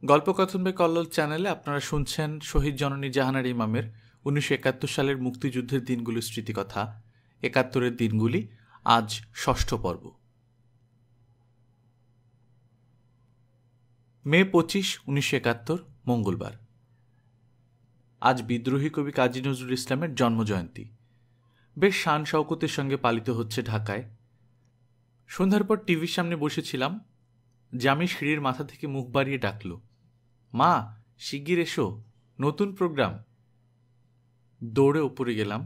গল্পকথন by Kallol চ্যানেলে আপনারা শুনছেন শহীদ জননী জাহানারা ইমামের ১৯৭১ সালের মুক্তিযুদ্ধের দিনগুলির স্মৃতিকথা। ৭১-এর দিনগুলি, আজ ষষ্ঠ পর্ব। মে ২৫, ১৯৭১, মঙ্গলবার। আজ বিদ্রোহী কবি কাজী নজরুল ইসলামের জন্মজয়ন্তী বেশ শান শওকতের সঙ্গে পালিত হচ্ছে ঢাকায়। সন্ধ্যার পর টিভির সামনে বসেছিলাম। জামি সিঁড়ির মাথা থেকে মুখ বাড়িয়ে ডাকল, মা, শিগগির এসো, নতুন প্রোগ্রাম। দৌড়ে উপরে গেলাম।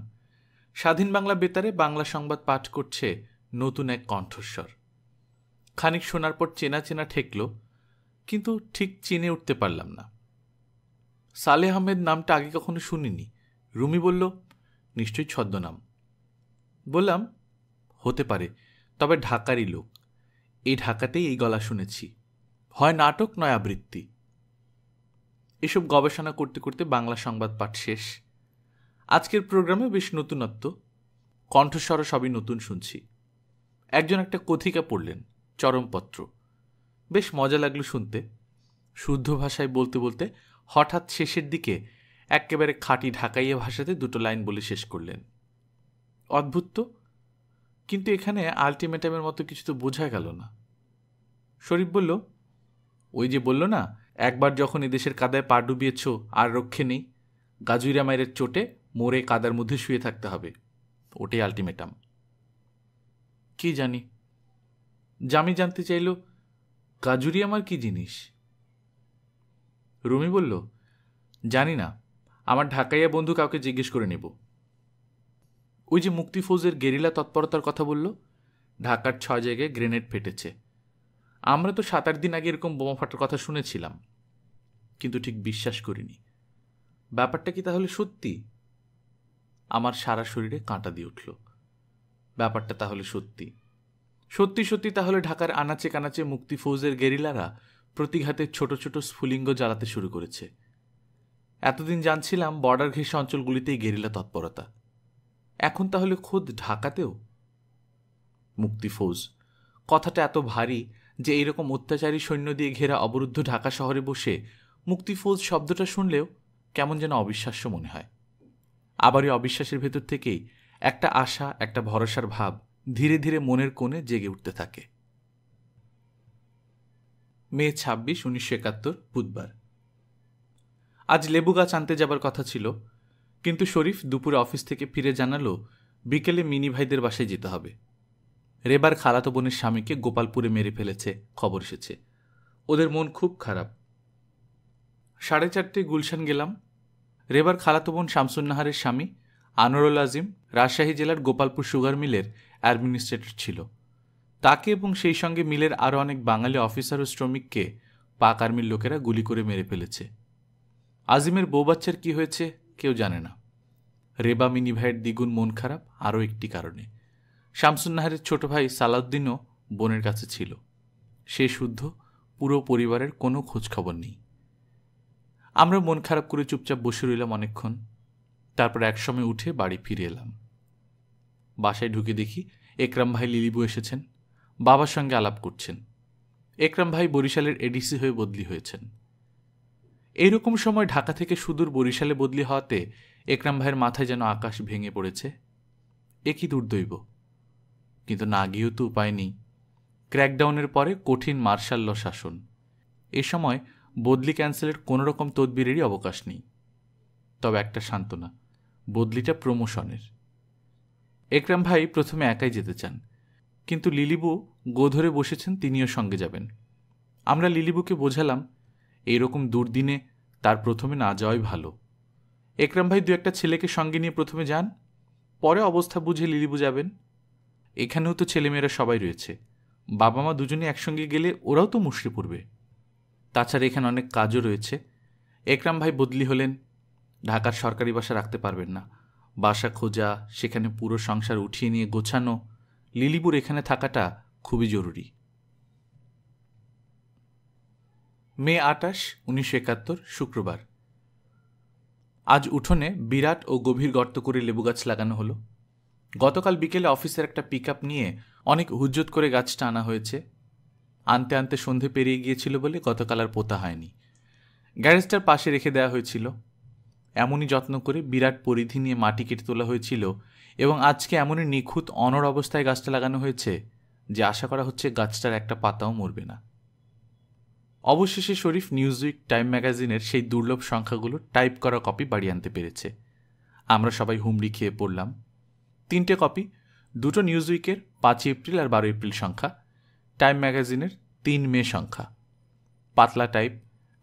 স্বাধীন বাংলা বেতারে বাংলা সংবাদ পাঠ করছে নতুন এক কণ্ঠস্বর। খানিক শোনার পর চেনা চেনা ঠেকল, কিন্তু ঠিক চিনে উঠতে পারলাম না। সালেহ আহমেদ নামটা আগে কখনো শুনিনি। রুমি বলল, নিশ্চয়ই ছদ্মনাম। বললাম, হতে পারে, তবে ঢাকারই লোক। এই ঢাকাতেই এই গলা শুনেছি, হয় নাটক নয় আবৃত্তি। এসব গবেষণা করতে করতে বাংলা সংবাদ পাঠ শেষ। আজকের প্রোগ্রামে বেশ নতুনত্ব, কণ্ঠস্বর সবই নতুন শুনছি। একজন একটা কথিকা পড়লেন, চরমপত্র। বেশ মজা লাগলো শুনতে। শুদ্ধ ভাষায় বলতে বলতে হঠাৎ শেষের দিকে একেবারে খাঁটি ঢাকাইয়া ভাষাতে দুটো লাইন বলে শেষ করলেন। অদ্ভুত তো, কিন্তু এখানে আলটিমেটামের মতো কিছু তো বোঝা গেল না। শরীফ বলল, ওই যে বলল না, একবার যখন এদেশের কাদায় পা ডুবিয়েছ আর রক্ষে নেই, গাজুইরা মায়ের চোটে মোড়ে কাদার মধ্যে শুয়ে থাকতে হবে, ওটাই আলটিমেটাম। কি জানি। জামি জানতে চাইল, গাজুরি আমার কি জিনিস? রুমি বলল, জানি না, আমার ঢাকাইয়া বন্ধু কাউকে জিজ্ঞেস করে নেব। ওই যে মুক্তি ফৌজের গেরিলা তৎপরতার কথা বলল, ঢাকার ৬ জায়গায় গ্রেনেড ফেটেছে। আমরা তো ৭-৮ দিন আগে এরকম বোমা ফাটার কথা শুনেছিলাম, কিন্তু ঠিক বিশ্বাস করিনি। ব্যাপারটা কি তাহলে সত্যি? আমার সারা শরীরে কাঁটা দিয়ে উঠল। ব্যাপারটা তাহলে সত্যি। সত্যি সত্যি তাহলে ঢাকার আনাচে কানাচে মুক্তি ফৌজের গেরিলারা প্রতিঘাতের ছোট ছোট স্ফুলিঙ্গ জ্বালাতে শুরু করেছে। এতদিন জানছিলাম বর্ডার ঘেঁষা অঞ্চলগুলিতেই গেরিলা তৎপরতা, এখন তাহলে খোদ ঢাকাতেও। মুক্তি ফৌজ কথাটা এত ভারী যে এইরকম অত্যাচারী সৈন্য দিয়ে ঘেরা অবরুদ্ধ ঢাকা শহরে বসে মুক্তি ফৌজ শব্দটা শুনলেও কেমন যেন অবিশ্বাস্য মনে হয়। আবার এই অবিশ্বাসের ভেতর থেকেই একটা আশা, একটা ভরসার ভাব ধীরে ধীরে মনের কোণে জেগে উঠতে থাকে। মে ২৬, ১৯৭১, বুধবার। আজ লেবু গাছ আনতে যাবার কথা ছিল, কিন্তু শরীফ দুপুরে অফিস থেকে ফিরে জানালো বিকেলে মিনি ভাইদের বাসায় যেতে হবে। রেবার খালাতো বোনের স্বামীকে গোপালপুরে মেরে ফেলেছে, খবর এসেছে। ওদের মন খুব খারাপ। ৪:৩০ গুলশান গেলাম। রেবার খালাতো বোন শামসুন্নাহারের স্বামী আনোয়ারুল আজিম রাজশাহী জেলার গোপালপুর সুগার মিলের অ্যাডমিনিস্ট্রেটর ছিল। তাকে এবং সেই সঙ্গে মিলের আরও অনেক বাঙালি অফিসার ও শ্রমিককে পাক আর্মির লোকেরা গুলি করে মেরে ফেলেছে। আজিমের বউ বাচ্চার কি হয়েছে কেউ জানে না। রেবা মিনি ভাইয়ের দ্বিগুণ মন খারাপ আরও একটি কারণে। শামসুন্নাহারের ছোট ভাই সালাউদ্দিনও বোনের কাছে ছিল। সে শুদ্ধ, পুরো পরিবারের কোনো খোঁজখবর নেই। আমরা মন খারাপ করে চুপচাপ বসে রইলাম অনেকক্ষণ। তারপর একসময় উঠে বাড়ি ফিরে এলাম। বাসায় ঢুকে দেখি একরাম ভাই লিলিবু এসেছেন, বাবার সঙ্গে আলাপ করছেন। একরাম ভাই বরিশালের এডিসি হয়ে বদলি হয়েছেন। এইরকম সময় ঢাকা থেকে সুদূর বরিশালে বদলি হওয়াতে একরাম ভাইয়ের মাথায় যেন আকাশ ভেঙে পড়েছে। এ কি দুর্দৈব! কিন্তু না গিয়েও তো উপায় নেই। ক্র্যাকডাউনের পরে কঠিন মার্শাল ল শাসন। এ সময় বদলি ক্যান্সেলের কোনো রকম তদবিরেরই অবকাশ নেই। তবে একটা সান্ত্বনা, বদলিটা প্রমোশনের। একরাম ভাই প্রথমে একাই যেতে চান, কিন্তু লিলিবু গো ধরে বসেছেন তিনিও সঙ্গে যাবেন। আমরা লিলিবুকে বোঝালাম এইরকম দুর্দিনে তার প্রথমে না যাওয়াই ভালো। একরাম ভাই ২-১টা ছেলেকে সঙ্গে নিয়ে প্রথমে যান, পরে অবস্থা বুঝে লিলিবু যাবেন। এখানেও তো ছেলেমেয়েরা সবাই রয়েছে, বাবা মা দুজনে একসঙ্গে গেলে ওরাও তো মুষড়ে পড়বে। তাছাড়া এখানে অনেক কাজও রয়েছে। একরাম ভাই বদলি হলেন, ঢাকার সরকারি বাসা রাখতে পারবেন না। বাসা খোঁজা, সেখানে পুরো সংসার উঠিয়ে নিয়ে গোছানো, লিলিবুর এখানে থাকাটা খুবই জরুরি। মে ২৮, ১৯৭১, শুক্রবার। আজ উঠোনে বিরাট ও গভীর গর্ত করে লেবু গাছ লাগানো হলো। গতকাল বিকেলে অফিসের একটা পিকআপ নিয়ে অনেক হুজ্জত করে গাছটা আনা হয়েছে। আনতে আনতে সন্ধে পেরিয়ে গিয়েছিল বলে গতকাল আর পোতা হয়নি। গ্যারেজটার পাশে রেখে দেওয়া হয়েছিল। এমনই যত্ন করে বিরাট পরিধি নিয়ে মাটি কেটে তোলা হয়েছিল এবং আজকে এমনই নিখুঁত অনড় অবস্থায় গাছটা লাগানো হয়েছে যে আশা করা হচ্ছে গাছটার একটা পাতাও মরবে না। অবশেষে শরীফ নিউজউইক টাইম ম্যাগাজিনের সেই দুর্লভ সংখ্যাগুলো টাইপ করা কপি বাড়ি আনতে পেরেছে। আমরা সবাই হুমড়ি খেয়ে পড়লাম। 3টে কপি, 2টো নিউজউইকের 5 এপ্রিল আর 12 এপ্রিল সংখ্যা, টাইম ম্যাগাজিনের 3 মে সংখ্যা। পাতলা টাইপ,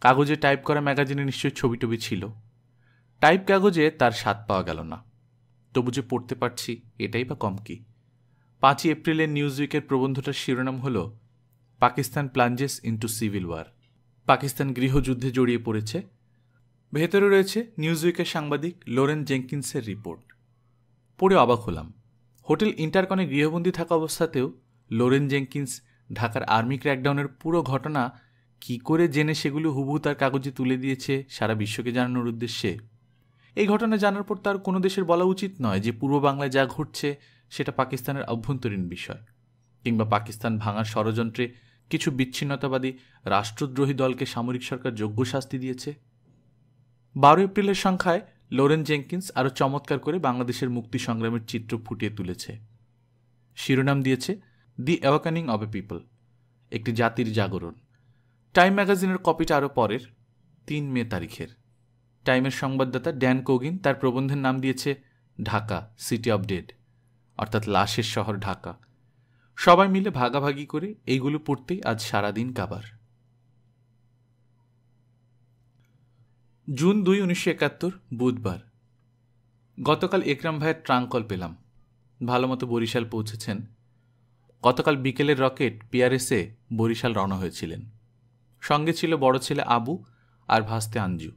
কাগজে টাইপ করা ম্যাগাজিনে নিশ্চয়ই ছবি টবি ছিল। টাইপ কাগজে তার স্বাদ পাওয়া গেল না, তবু যে পড়তে পারছি এটাই বা কম কি। 5 এপ্রিলের নিউজউইকের প্রবন্ধটার শিরোনাম হল Pakistan plunges into civil war. Pakistan গৃহযুদ্ধে জড়িয়ে পড়েছে। ভেতরে রয়েছে নিউজউইকের সাংবাদিক লোরেন জেঙ্কিন্সের রিপোর্ট। পড়ে অবাক হলাম। হোটেল ইন্টারকনে গৃহবন্দী থাকা অবস্থাতেও লোরেন জেঙ্কিন্স ঢাকার আর্মি ক্র্যাকডাউনের পুরো ঘটনা কি করে জেনে সেগুলো হুবহু তার কাগজে তুলে দিয়েছে সারা বিশ্বকে জানানোর উদ্দেশ্যে। এই ঘটনা জানার পর তার কোনো দেশের বলা উচিত নয় যে পূর্ব বাংলায় যা ঘটছে সেটা পাকিস্তানের অভ্যন্তরীণ বিষয়, কিংবা পাকিস্তান ভাঙার ষড়যন্ত্রে কিছু বিচ্ছিন্নতাবাদী রাষ্ট্রদ্রোহী দলকে সামরিক সরকার যোগ্য শাস্তি দিয়েছে। 12 এপ্রিলের সংখ্যায় লোরেন জেঙ্কিন্স আরও চমৎকার করে বাংলাদেশের মুক্তি সংগ্রামের চিত্র ফুটিয়ে তুলেছে। শিরোনাম দিয়েছে দি অ্যাওয়াকেনিং অব এ পিপল, একটি জাতির জাগরণ। টাইম ম্যাগাজিনের কপিটা আরও পরের, 3 মে তারিখের। টাইমের সংবাদদাতা ড্যান কোগিন তার প্রবন্ধের নাম দিয়েছে ঢাকা সিটি অব ডেড, অর্থাৎ লাশের শহর ঢাকা। সবাই মিলে ভাগাভাগি করে এইগুলো পড়তেই আজ সারাদিন কাবার। জুন 2, 1971 বুধবার। গতকাল একরাম ভাইয়ের ট্রাঙ্ক কল পেলাম। ভালো মতো বরিশাল পৌঁছেছেন। গতকাল বিকেলের রকেট পিআরএসে বরিশাল রওনা হয়েছিলেন। সঙ্গে ছিল বড় ছেলে আবু আর ভাস্তে আঞ্জু।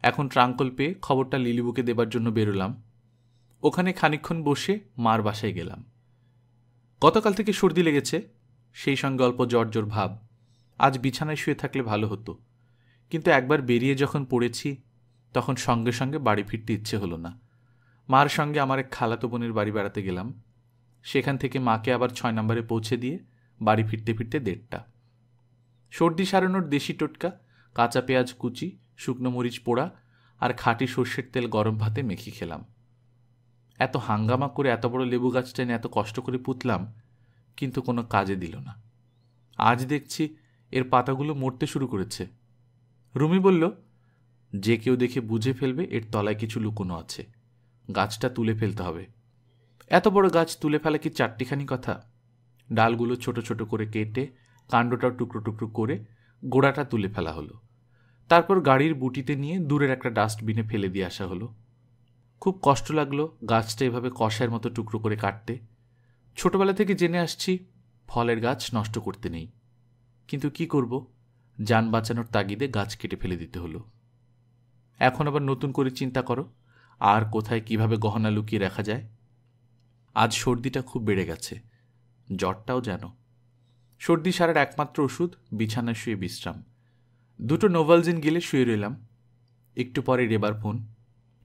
এখন ট্রাঙ্ক কল পেয়ে খবরটা লিলিবুকে দেবার জন্য বেরোলাম। ওখানে খানিকক্ষণ বসে মার বাসায় গেলাম। গতকাল থেকে সর্দি লেগেছে, সেই সঙ্গে অল্প জ্বর জ্বর ভাব। আজ বিছানায় শুয়ে থাকলে ভালো হতো, কিন্তু একবার বেরিয়ে যখন পড়েছি তখন সঙ্গে সঙ্গে বাড়ি ফিরতে ইচ্ছে হলো না। মার সঙ্গে আমার এক খালাতো বোনের বাড়ি বেড়াতে গেলাম। সেখান থেকে মাকে আবার 6 নম্বরে পৌঁছে দিয়ে বাড়ি ফিরতে ফিরতে 1:30। সর্দি সারানোর দেশি টোটকা কাঁচা পেঁয়াজ কুচি, শুকনো মরিচ পোড়া আর খাঁটি সর্ষের তেল গরম ভাতে মেখে খেলাম। এত হাঙ্গামা করে এত বড় লেবু গাছটা এনে এত কষ্ট করে পুঁতলাম, কিন্তু কোনো কাজে দিল না। আজ দেখছি এর পাতাগুলো মরতে শুরু করেছে। রুমি বলল, যে কেউ দেখে বুঝে ফেলবে এর তলায় কিছু লুকোনো আছে, গাছটা তুলে ফেলতে হবে। এত বড় গাছ তুলে ফেলা কি চারটিখানি কথা? ডালগুলো ছোট ছোট করে কেটে কাণ্ডটাও টুকরো টুকরো করে গোড়াটা তুলে ফেলা হলো। তারপর গাড়ির বুটিতে নিয়ে দূরের একটা ডাস্টবিনে ফেলে দিয়ে আসা হলো। খুব কষ্ট লাগলো গাছটা এভাবে কষায়ের মতো টুকরো করে কাটতে। ছোটবেলা থেকে জেনে আসছি ফলের গাছ নষ্ট করতে নেই, কিন্তু কি করব, যান বাঁচানোর তাগিদে গাছ কেটে ফেলে দিতে হলো। এখন আবার নতুন করে চিন্তা করো আর কোথায় কিভাবে গহনা লুকিয়ে রাখা যায়। আজ সর্দিটা খুব বেড়ে গেছে, জ্বরটাও যেন। সর্দি সারার একমাত্র ওষুধ বিছানায় শুয়ে বিশ্রাম। 2টো নোভালজিন গিলে শুয়ে রইলাম। একটু পরে রেবার ফোন,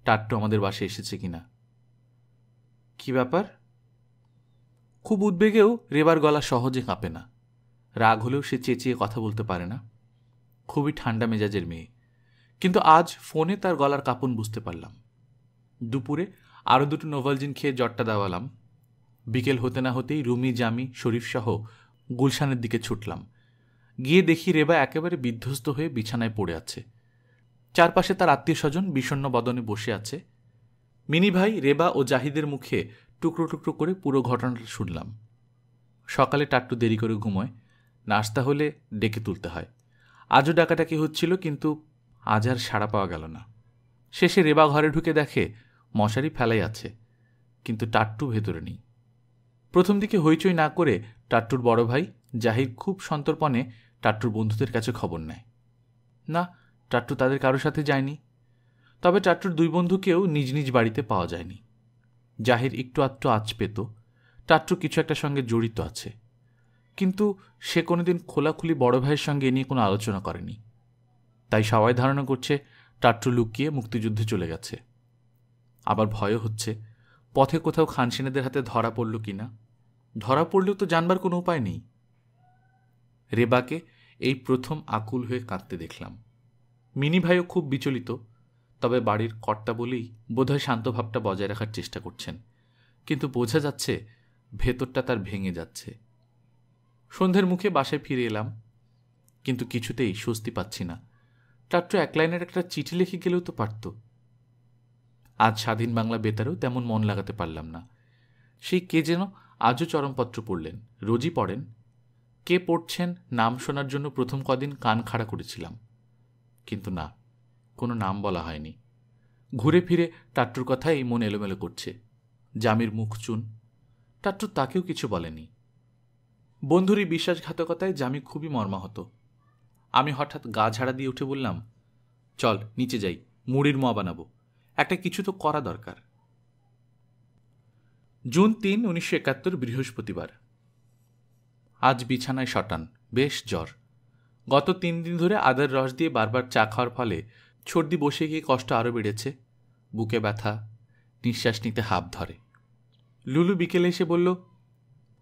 টাট্টু আমাদের বাসায় এসেছে কিনা। কি ব্যাপার? খুব উদ্বেগেও রেবার গলা সহজে কাঁপে না। রাগ হলেও সে চেঁচিয়ে কথা বলতে পারে না। খুবই ঠান্ডা মেজাজের মেয়ে, কিন্তু আজ ফোনে তার গলার কাঁপন বুঝতে পারলাম। দুপুরে আরও 2টো নোভালজিন খেয়ে জ্বরটা দেওয়ালাম। বিকেল হতে না হতেই রুমি, জামি, শরীফ সহ গুলশানের দিকে ছুটলাম। গিয়ে দেখি রেবা একেবারে বিধ্বস্ত হয়ে বিছানায় পড়ে আছে। চারপাশে তার আত্মীয় স্বজন বিষণ্ণ বদনে বসে আছে। মিনি ভাই, রেবা ও জাহিদের মুখে টুকরো টুকরো করে পুরো ঘটনাটা শুনলাম। সকালে টাট্টু দেরি করে ঘুমোয়, নাস্তা হলে ডেকে তুলতে হয়। আজও ডাকাডাকি হচ্ছিল, কিন্তু আজ আর সাড়া পাওয়া গেল না। শেষে রেবা ঘরে ঢুকে দেখে মশারি ফেলাই আছে, কিন্তু টাট্টু ভেতরে নেই। প্রথম দিকে হইচই না করে টাট্টুর বড় ভাই জাহির খুব সন্তর্পণে টাট্টুর বন্ধুদের কাছে খবর নেয়। না, টাট্টু তাদের কারোর সাথে যায়নি। তবে টাট্টুর 2 বন্ধুকেও নিজ নিজ বাড়িতে পাওয়া যায়নি। জাহির একটু আধটু আঁচ পেত টাট্টু কিছু একটা সঙ্গে জড়িত আছে, কিন্তু সে কোনোদিন খোলাখুলি বড় ভাইয়ের সঙ্গে এ নিয়ে কোনো আলোচনা করেনি। তাই সবাই ধারণা করছে টাট্টু লুকিয়ে মুক্তিযুদ্ধে চলে গেছে। আবার ভয়ও হচ্ছে পথে কোথাও খানসেনেদের হাতে ধরা পড়ল কিনা। ধরা পড়লেও তো জানবার কোনো উপায় নেই। রেবাকে এই প্রথম আকুল হয়ে কাঁদতে দেখলাম। মিনি ভাইও খুব বিচলিত, তবে বাড়ির কর্তা বলেই বোধহয় শান্ত ভাবটা বজায় রাখার চেষ্টা করছেন, কিন্তু বোঝা যাচ্ছে ভেতরটা তার ভেঙে যাচ্ছে। সন্ধ্যের মুখে বাসায় ফিরে এলাম, কিন্তু কিছুতেই স্বস্তি পাচ্ছি না। টাট্টু এক লাইনের একটা চিঠি লিখে গেলেও তো পারত। আজ স্বাধীন বাংলা বেতারেও তেমন মন লাগাতে পারলাম না। সেই কে যেন আজও চরমপত্র পড়লেন, রোজই পড়েন। কে পড়ছেন নাম শোনার জন্য প্রথম কদিন কান খাড়া করেছিলাম, কিন্তু না, কোনো নাম বলা হয়নি। ঘুরে ফিরে টাট্টুর কথাই মন এলোমেলো করছে। জামির মুখ চুন, টাট্টু তাকেও কিছু বলেনি। বন্ধুরই বিশ্বাসঘাতকতায় জামি খুবই মর্মাহত। আমি হঠাৎ গা ঝাড়া দিয়ে উঠে বললাম, চল নিচে যাই, মুড়ির মোয়া বানাবো, একটা কিছু তো করা দরকার। জুন ৩, ১৯৭১, বৃহস্পতিবার। আজ বিছানায় শটান, বেশ জ্বর। গত ৩ দিন ধরে আদার রস দিয়ে বারবার চা খাওয়ার ফলে সর্দি বসে গিয়ে কষ্ট আরও বেড়েছে। বুকে ব্যথা, নিঃশ্বাস নিতে হাঁপ ধরে। লুলু বিকেলে এসে বলল,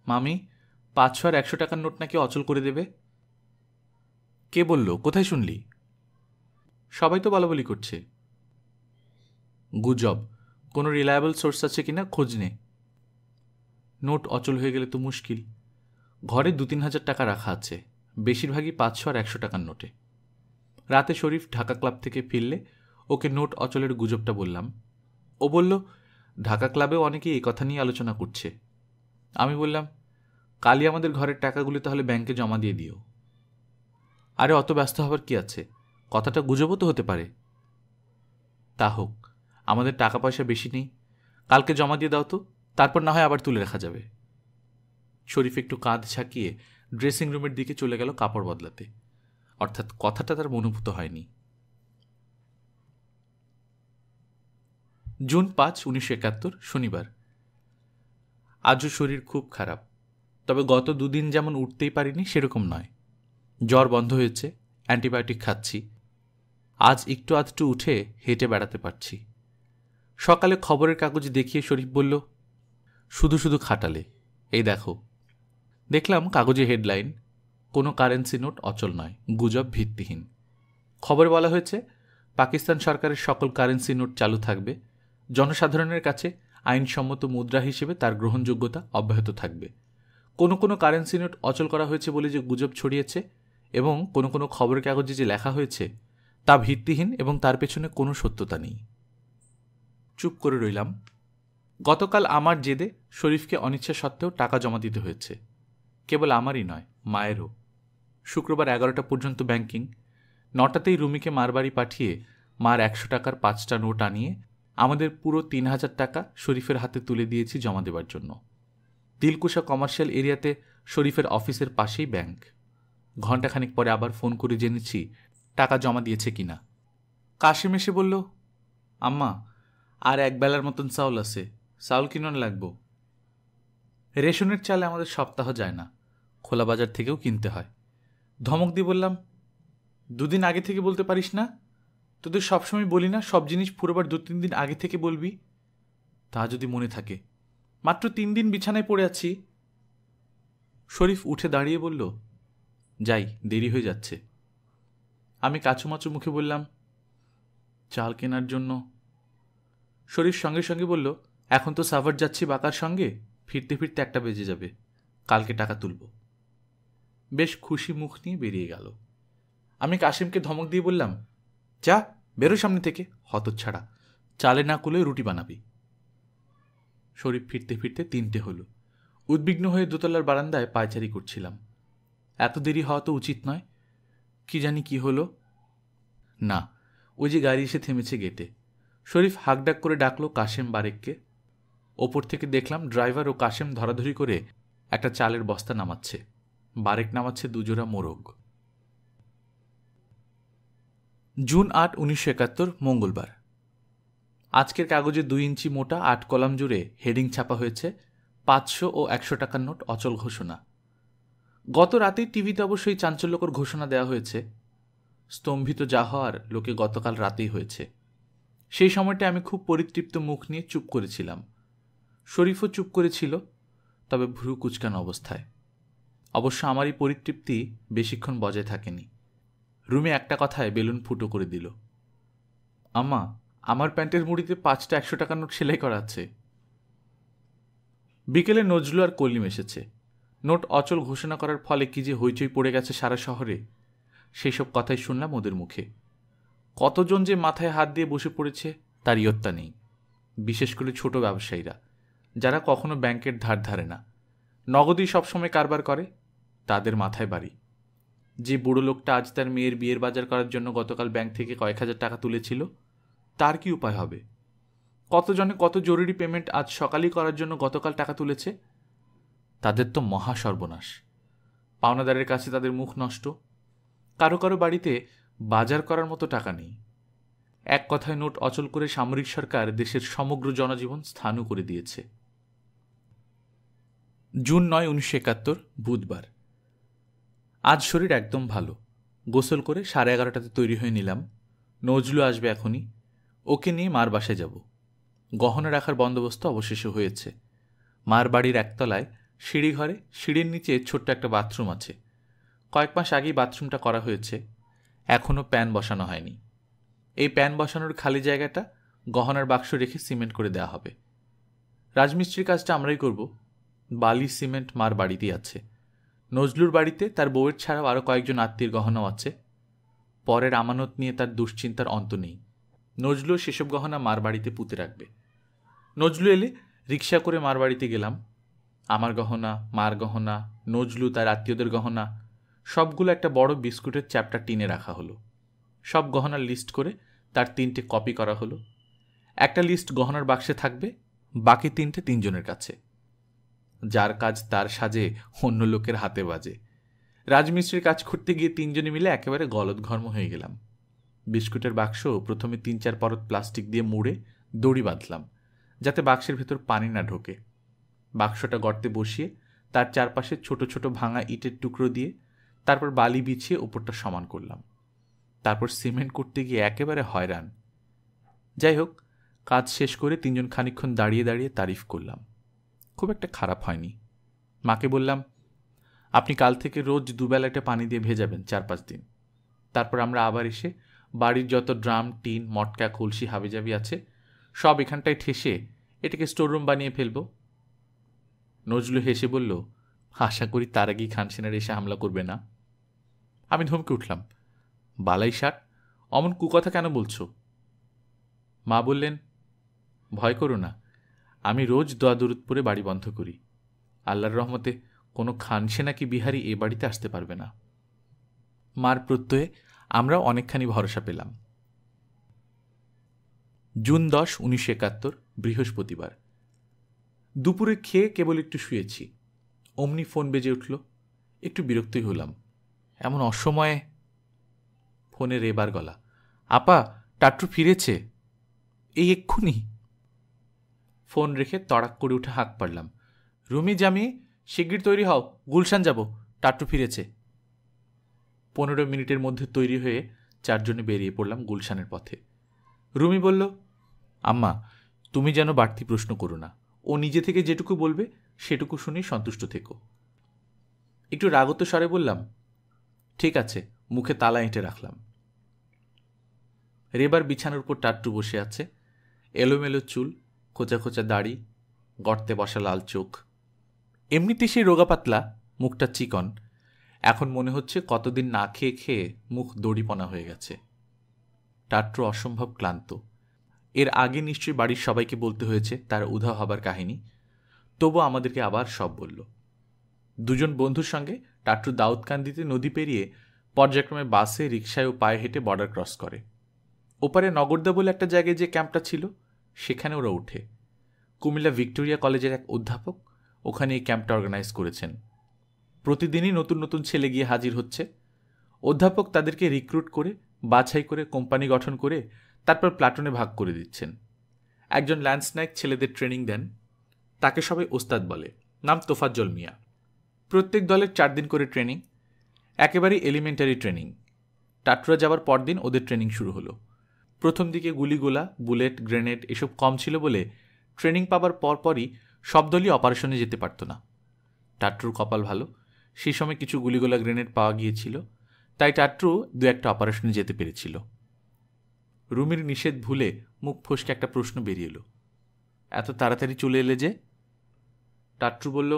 মামি ৫০০ আর ১০০ টাকার নোট নাকি অচল করে দেবে। কে বলল, কোথায় শুনলি? সবাই তো বলাবলি করছে। গুজব, কোনো রিলায়েবল সোর্স আছে কিনা খোঁজ নে। নোট অচল হয়ে গেলে তো মুশকিল। ঘরে ২-৩ হাজার টাকা রাখা আছে, বেশিরভাগই ৫০০ আর ১০০ টাকার নোটে। রাতে শরীফ ঢাকা ক্লাব থেকে ফিরলে ওকে নোট অচলের গুজবটা বললাম। ও বলল, ঢাকা ক্লাবেও অনেকেই এই কথা নিয়ে আলোচনা করছে। আমি বললাম, কালই আমাদের ঘরের টাকাগুলি তাহলে ব্যাংকে জমা দিয়ে দিও। আরে অত ব্যস্ত হবার কি আছে, কথাটা গুজবও তো হতে পারে। তা হোক, আমাদের টাকা পয়সা বেশি নেই, কালকে জমা দিয়ে দাও তো, তারপর না হয় আবার তুলে রাখা যাবে। শরীফ একটু কাঁধ ঝাঁকিয়ে ড্রেসিং রুমের দিকে চলে গেল কাপড় বদলাতে, অর্থাৎ কথাটা তার মনোভূত হয়নি। জুন ৫, ১৯৭১, শনিবার। আজও শরীর খুব খারাপ, তবে গত ২ দিন যেমন উঠতেই পারিনি সেরকম নয়। জ্বর বন্ধ হয়েছে, অ্যান্টিবায়োটিক খাচ্ছি। আজ একটু আধটু উঠে হেঁটে বেড়াতে পারছি। সকালে খবরের কাগজে দেখিয়ে শরীফ বলল, শুধু শুধু খাটালে, এই দেখো। দেখলাম কাগজে হেডলাইন, কোনো কারেন্সি নোট অচল নয়, গুজব ভিত্তিহীন। খবরে বলা হয়েছে, পাকিস্তান সরকারের সকল কারেন্সি নোট চালু থাকবে, জনসাধারণের কাছে আইনসম্মত মুদ্রা হিসেবে তার গ্রহণযোগ্যতা অব্যাহত থাকবে। কোনো কোনো কারেন্সি নোট অচল করা হয়েছে বলে যে গুজব ছড়িয়েছে এবং কোনো কোনো খবরের কাগজে যে লেখা হয়েছে তা ভিত্তিহীন এবং তার পেছনে কোনো সত্যতা নেই। চুপ করে রইলাম। গতকাল আমার জেদে শরীফকে অনিচ্ছা সত্ত্বেও টাকা জমা দিতে হয়েছে। কেবল আমারই নয়, মায়েরও। শুক্রবার ১১টা পর্যন্ত ব্যাংকিং। ৯টাতেই রুমিকে মার বাড়ি পাঠিয়ে মার ১০০ টাকার ৫টা নোট আনিয়ে আমাদের পুরো ৩,০০০ টাকা শরীফের হাতে তুলে দিয়েছি জমা দেবার জন্য। দিলকুশা কমার্শিয়াল এরিয়াতে শরীফের অফিসের পাশেই ব্যাংক। ঘণ্টাখানিক পরে আবার ফোন করে জেনেছি টাকা জমা দিয়েছে কিনা। কাশিম এসে বলল, আম্মা আর এক বেলার মতন চাউল আছে, চাউল কিনন লাগবো। রেশনের চালে আমাদের সপ্তাহ যায় না, খোলা বাজার থেকেও কিনতে হয়। ধমক দিয়ে বললাম, ২ দিন আগে থেকে বলতে পারিস না? তোদের সবসময় বলি না সব জিনিস পুরোবার ২-৩ দিন আগে থেকে বলবি? তা যদি মনে থাকে, মাত্র ৩ দিন বিছানায় পড়ে আছি। শরীফ উঠে দাঁড়িয়ে বলল, যাই, দেরি হয়ে যাচ্ছে। আমি কাচুমাচু মুখে বললাম, চাল কেনার জন্য। শরীফ সঙ্গে সঙ্গে বলল, এখন তো সাভার যাচ্ছি বাকার সঙ্গে, ফিরতে ফিরতে ১টা বেজে যাবে, কালকে টাকা তুলব। বেশ খুশি মুখ নিয়ে বেরিয়ে গেল। আমি কাশিমকে ধমক দিয়ে বললাম, যা, বেরো সামনে থেকে, হতচ্ছাড়া, চালে না কুলে রুটি বানাবি। শরীফ ফিরতে ফিরতে ৩টে হলো। উদ্বিগ্ন হয়ে দোতলার বারান্দায় পায়চারি করছিলাম। এত দেরি হওয়া তো উচিত নয়। কি জানি কি হলো। না, ওই যে গাড়ি এসে থেমেছে গেটে। শরীফ হাঁকডাক করে ডাকলো কাশেম বারেককে। ওপর থেকে দেখলাম ড্রাইভার ও কাশেম ধরাধরি করে একটা চালের বস্তা নামাচ্ছে। বারেক নামাচ্ছে ২ জোড়া মোরগ। জুন ৮, ১৯৭১, মঙ্গলবার। আজকের কাগজে ২ ইঞ্চি মোটা ৮ কলাম জুড়ে হেডিং ছাপা হয়েছে, ৫০০ ও ১০০ টাকার নোট অচল ঘোষণা। গত রাতেই টিভিতে অবশ্যই চাঞ্চল্যকর ঘোষণা দেওয়া হয়েছে। স্তম্ভিত যা হওয়ার লোকে গতকাল রাতেই হয়েছে। সেই সময়টা আমি খুব পরিতৃপ্ত মুখ নিয়ে চুপ করেছিলাম। শরীফও চুপ করেছিল, তবে ভ্রু কুচকানো অবস্থায়। অবশ্য আমারই পরিতৃপ্তি বেশিক্ষণ বজায় থাকেনি। রুমি একটা কথায় বেলুন ফুটো করে দিল। আম্মা, আমার প্যান্টের মুড়িতে 5টা 100 টাকার নোট সেলাই করা আছে। বিকেলে নজরুল আর কলিম এসেছে। নোট অচল ঘোষণা করার ফলে কি যে হইচই পড়ে গেছে সারা শহরে, সেই সব কথাই শুনলাম ওদের মুখে। কতজন যে মাথায় হাত দিয়ে বসে পড়েছে তার ইয়ত্তা নেই। বিশেষ করে ছোট ব্যবসায়ীরা, যারা কখনো ব্যাংকের ধার ধারে না, নগদই সবসময় কারবার করে, তাদের মাথায় বাড়ি। যে বুড়ো লোকটা আজ তার মেয়ের বিয়ের বাজার করার জন্য গতকাল ব্যাংক থেকে কয়েক হাজার টাকা তুলেছিল, তার কি উপায় হবে? কতজনে কত জরুরি পেমেন্ট আজ সকালেই করার জন্য গতকাল টাকা তুলেছে, তাদের তো মহা সর্বনাশ। পাওনাদারের কাছে তাদের মুখ নষ্ট। কারো কারো বাড়িতে বাজার করার মতো টাকা নেই। এক কথায় নোট অচল করে সামরিক সরকার দেশের সমগ্র জনজীবন স্থাণু করে দিয়েছে। জুন 9, 1971, বুধবার। আজ শরীর একদম ভালো। গোসল করে 11:30টাতে তৈরি হয়ে নিলাম। নজরুল আসবে এখনই, ওকে নিয়ে মার বাসায় যাব। গহনা রাখার বন্দোবস্ত অবশেষে হয়েছে। মার বাড়ির একতলায় সিঁড়িঘরে সিঁড়ির নিচে ছোট্ট একটা বাথরুম আছে। কয়েক মাস আগেই বাথরুমটা করা হয়েছে, এখনও প্যান বসানো হয়নি। এই প্যান বসানোর খালি জায়গাটা গহনার বাক্স রেখে সিমেন্ট করে দেওয়া হবে। রাজমিস্ত্রির কাজটা আমরাই করব। বালি সিমেন্ট মার বাড়িতেই আছে। নজরুর বাড়িতে তার বউয়ের ছাড়াও আরও কয়েকজন আত্মীয়ের গহনাও আছে। পরের আমানত নিয়ে তার দুশ্চিন্তার অন্ত নেই। নজরুল সেসব গহনা মার বাড়িতে পুঁতে রাখবে। নজরুল এলে রিক্সা করে মার বাড়িতে গেলাম। আমার গহনা, মার গহনা, নজরুল তার আত্মীয়দের গহনা সবগুলো একটা বড় বিস্কুটের চ্যাপ্টার টিনে রাখা হলো। সব গহনার লিস্ট করে তার 3টে কপি করা হলো। একটা লিস্ট গহনার বাক্সে থাকবে, বাকি 3টে 3 জনের কাছে। যার কাজ তার সাজে, অন্য লোকের হাতে বাজে। রাজমিস্ত্রির কাজ করতে গিয়ে 3 জনে মিলে একেবারে গলদঘর্ম হয়ে গেলাম। বিস্কুটের বাক্স প্রথমে 3-4 পরত প্লাস্টিক দিয়ে মুড়ে দড়ি বাঁধলাম, যাতে বাক্সের ভেতর পানি না ঢোকে। বাক্সটা গর্তে বসিয়ে তার চারপাশে ছোট ছোট ভাঙা ইটের টুকরো দিয়ে তারপর বালি বিছিয়ে উপরটা সমান করলাম। তারপর সিমেন্ট করতে গিয়ে একেবারে হয়রান। যাই হোক, কাজ শেষ করে 3 জন খানিকক্ষণ দাঁড়িয়ে দাঁড়িয়ে তারিফ করলাম। খুব একটা খারাপ হয়নি। মাকে বললাম, আপনি কাল থেকে রোজ দুবেলা একটা পানি দিয়ে ভেজাবেন 4-5 দিন। তারপর আমরা আবার এসে বাড়ির যত ড্রাম, টিন, মটকা, কলসি হাবিজাবি আছে সব এখানটায় ঠেসে এটাকে স্টোররুম বানিয়ে ফেলব। নজরুল হেসে বলল, আশা করি তার আগেই খান সেনার এসে হামলা করবে না। আমি ধমকে উঠলাম, বালাই ষাট, অমন কুকথা কেন বলছো? মা বললেন, ভয় করো না, আমি রোজ দোয়া দরুদ পড়ে বাড়ি বন্ধ করি। আল্লাহর রহমতে কোনো খান সেনা কি বিহারি এ বাড়িতে আসতে পারবে না। মার প্রত্যয়ে আমরাও অনেকখানি ভরসা পেলাম। জুন 10, 1971, বৃহস্পতিবার। দুপুরে খেয়ে কেবল একটু শুয়েছি, অমনি ফোন বেজে উঠল। একটু বিরক্তই হলাম, এমন অসময়ে। ফোনে রেবার গলা, আপা, টাট্টু ফিরেছে, এই এক্ষুনি। ফোন রেখে তড়াক করে উঠে হাঁক পারলাম, রুমি জামি, শিগগির তৈরি হও, গুলশান যাব, টাট্টু ফিরেছে। 15 মিনিটের মধ্যে তৈরি হয়ে 4 জনে বেরিয়ে পড়লাম গুলশানের পথে। রুমি বলল, আম্মা, তুমি যেন বাড়তি প্রশ্ন করো না, ও নিজে থেকে যেটুকু বলবে সেটুকু শুনেই সন্তুষ্ট থেকো। একটু রাগত স্বরে বললাম, ঠিক আছে, মুখে তালা এঁটে রাখলাম। রেবার বিছানার উপর টাট্টু বসে আছে, এলোমেলো চুল, খোঁচা খোঁচা দাড়ি, গর্তে বসা লাল চোখ। এমনিতে সেই রোগা পাতলা, মুখটা চিকন। এখন মনে হচ্ছে কতদিন না খেয়ে খেয়ে মুখ দড়িপনা হয়ে গেছে। টাট্টু অসম্ভব ক্লান্ত। এর আগে নিশ্চয়ই বাড়ির সবাইকে বলতে হয়েছে তার উধাও হবার কাহিনী, তবু আমাদেরকে আবার সব বলল। 2 জন বন্ধুর সঙ্গে টাট্টু দাউদকান্দিতে নদী পেরিয়ে পর্যায়ক্রমে বাসে, রিকশায় ও পায়ে হেঁটে বর্ডার ক্রস করে। ওপারে নগরদা বলে একটা জায়গায় যে ক্যাম্পটা ছিল সেখানে ওরা উঠে। কুমিল্লা ভিক্টোরিয়া কলেজের এক অধ্যাপক ওখানে এই ক্যাম্পটা অর্গানাইজ করেছেন। প্রতিদিনই নতুন নতুন ছেলে গিয়ে হাজির হচ্ছে। অধ্যাপক তাদেরকে রিক্রুট করে, বাছাই করে, কোম্পানি গঠন করে তারপর প্লাটুনে ভাগ করে দিচ্ছেন। একজন ল্যান্স নায়ক ছেলেদের ট্রেনিং দেন, তাকে সবাই ওস্তাদ বলে, নাম তোফাজ্জল মিয়া। প্রত্যেক দলের 4 দিন করে ট্রেনিং, একেবারেই এলিমেন্টারি ট্রেনিং। টাট্টুরা যাবার পরদিন ওদের ট্রেনিং শুরু হলো। প্রথম দিকে গুলিগোলা, বুলেট, গ্রেনেড এসব কম ছিল বলে ট্রেনিং পাবার পরপরই সব দলই অপারেশনে যেতে পারত না। টাট্টুর কপাল ভালো, সেই সময় কিছু গুলিগোলা, গ্রেনেড পাওয়া গিয়েছিল। তাই টাট্টু দু একটা অপারেশনে যেতে পেরেছিল। রুমির নিষেধ ভুলে মুখ ফসকে একটা প্রশ্ন বেরিয়ে এলো, এত তাড়াতাড়ি চলে এলে যে? টাট্টু বলল,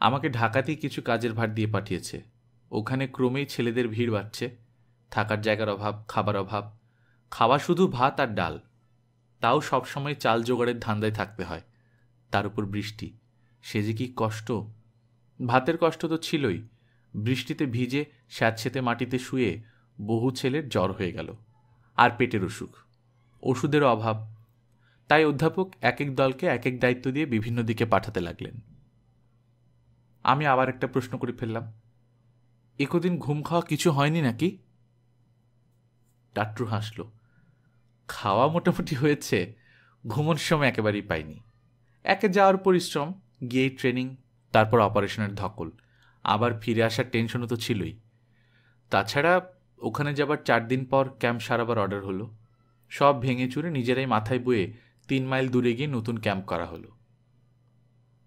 আমাকে ঢাকাতেই কিছু কাজের ভার দিয়ে পাঠিয়েছে। ওখানে ক্রমেই ছেলেদের ভিড় বাড়ছে, থাকার জায়গার অভাব, খাবার অভাব। খাওয়া শুধু ভাত আর ডাল, তাও সবসময় চাল জোগাড়ের ধান্দায় থাকতে হয়। তার উপর বৃষ্টি, সে যে কি কষ্ট! ভাতের কষ্ট তো ছিলই, বৃষ্টিতে ভিজে স্যাঁতসেঁতে মাটিতে শুয়ে বহু ছেলের জ্বর হয়ে গেল, আর পেটের অসুখ, ওষুধের অভাব। তাই অধ্যাপক এক এক দলকে এক এক দায়িত্ব দিয়ে বিভিন্ন দিকে পাঠাতে লাগলেন। আমি আবার একটা প্রশ্ন করে ফেললাম, একদিন ঘুম খাওয়া কিছু হয়নি নাকি? টাট্টু হাসল, খাওয়া মোটামুটি হয়েছে, ঘুমোর সময় একেবারেই পাইনি। একে যাওয়ার পরিশ্রম, গিয়েই ট্রেনিং, তারপর অপারেশনের ধকল, আবার ফিরে আসার টেনশনও তো ছিলই। তাছাড়া ওখানে যাবার 4 দিন পর ক্যাম্প সারাবার অর্ডার হলো। সব ভেঙে চুরে নিজেরাই মাথায় বয়ে 3 মাইল দূরে গিয়ে নতুন ক্যাম্প করা হলো।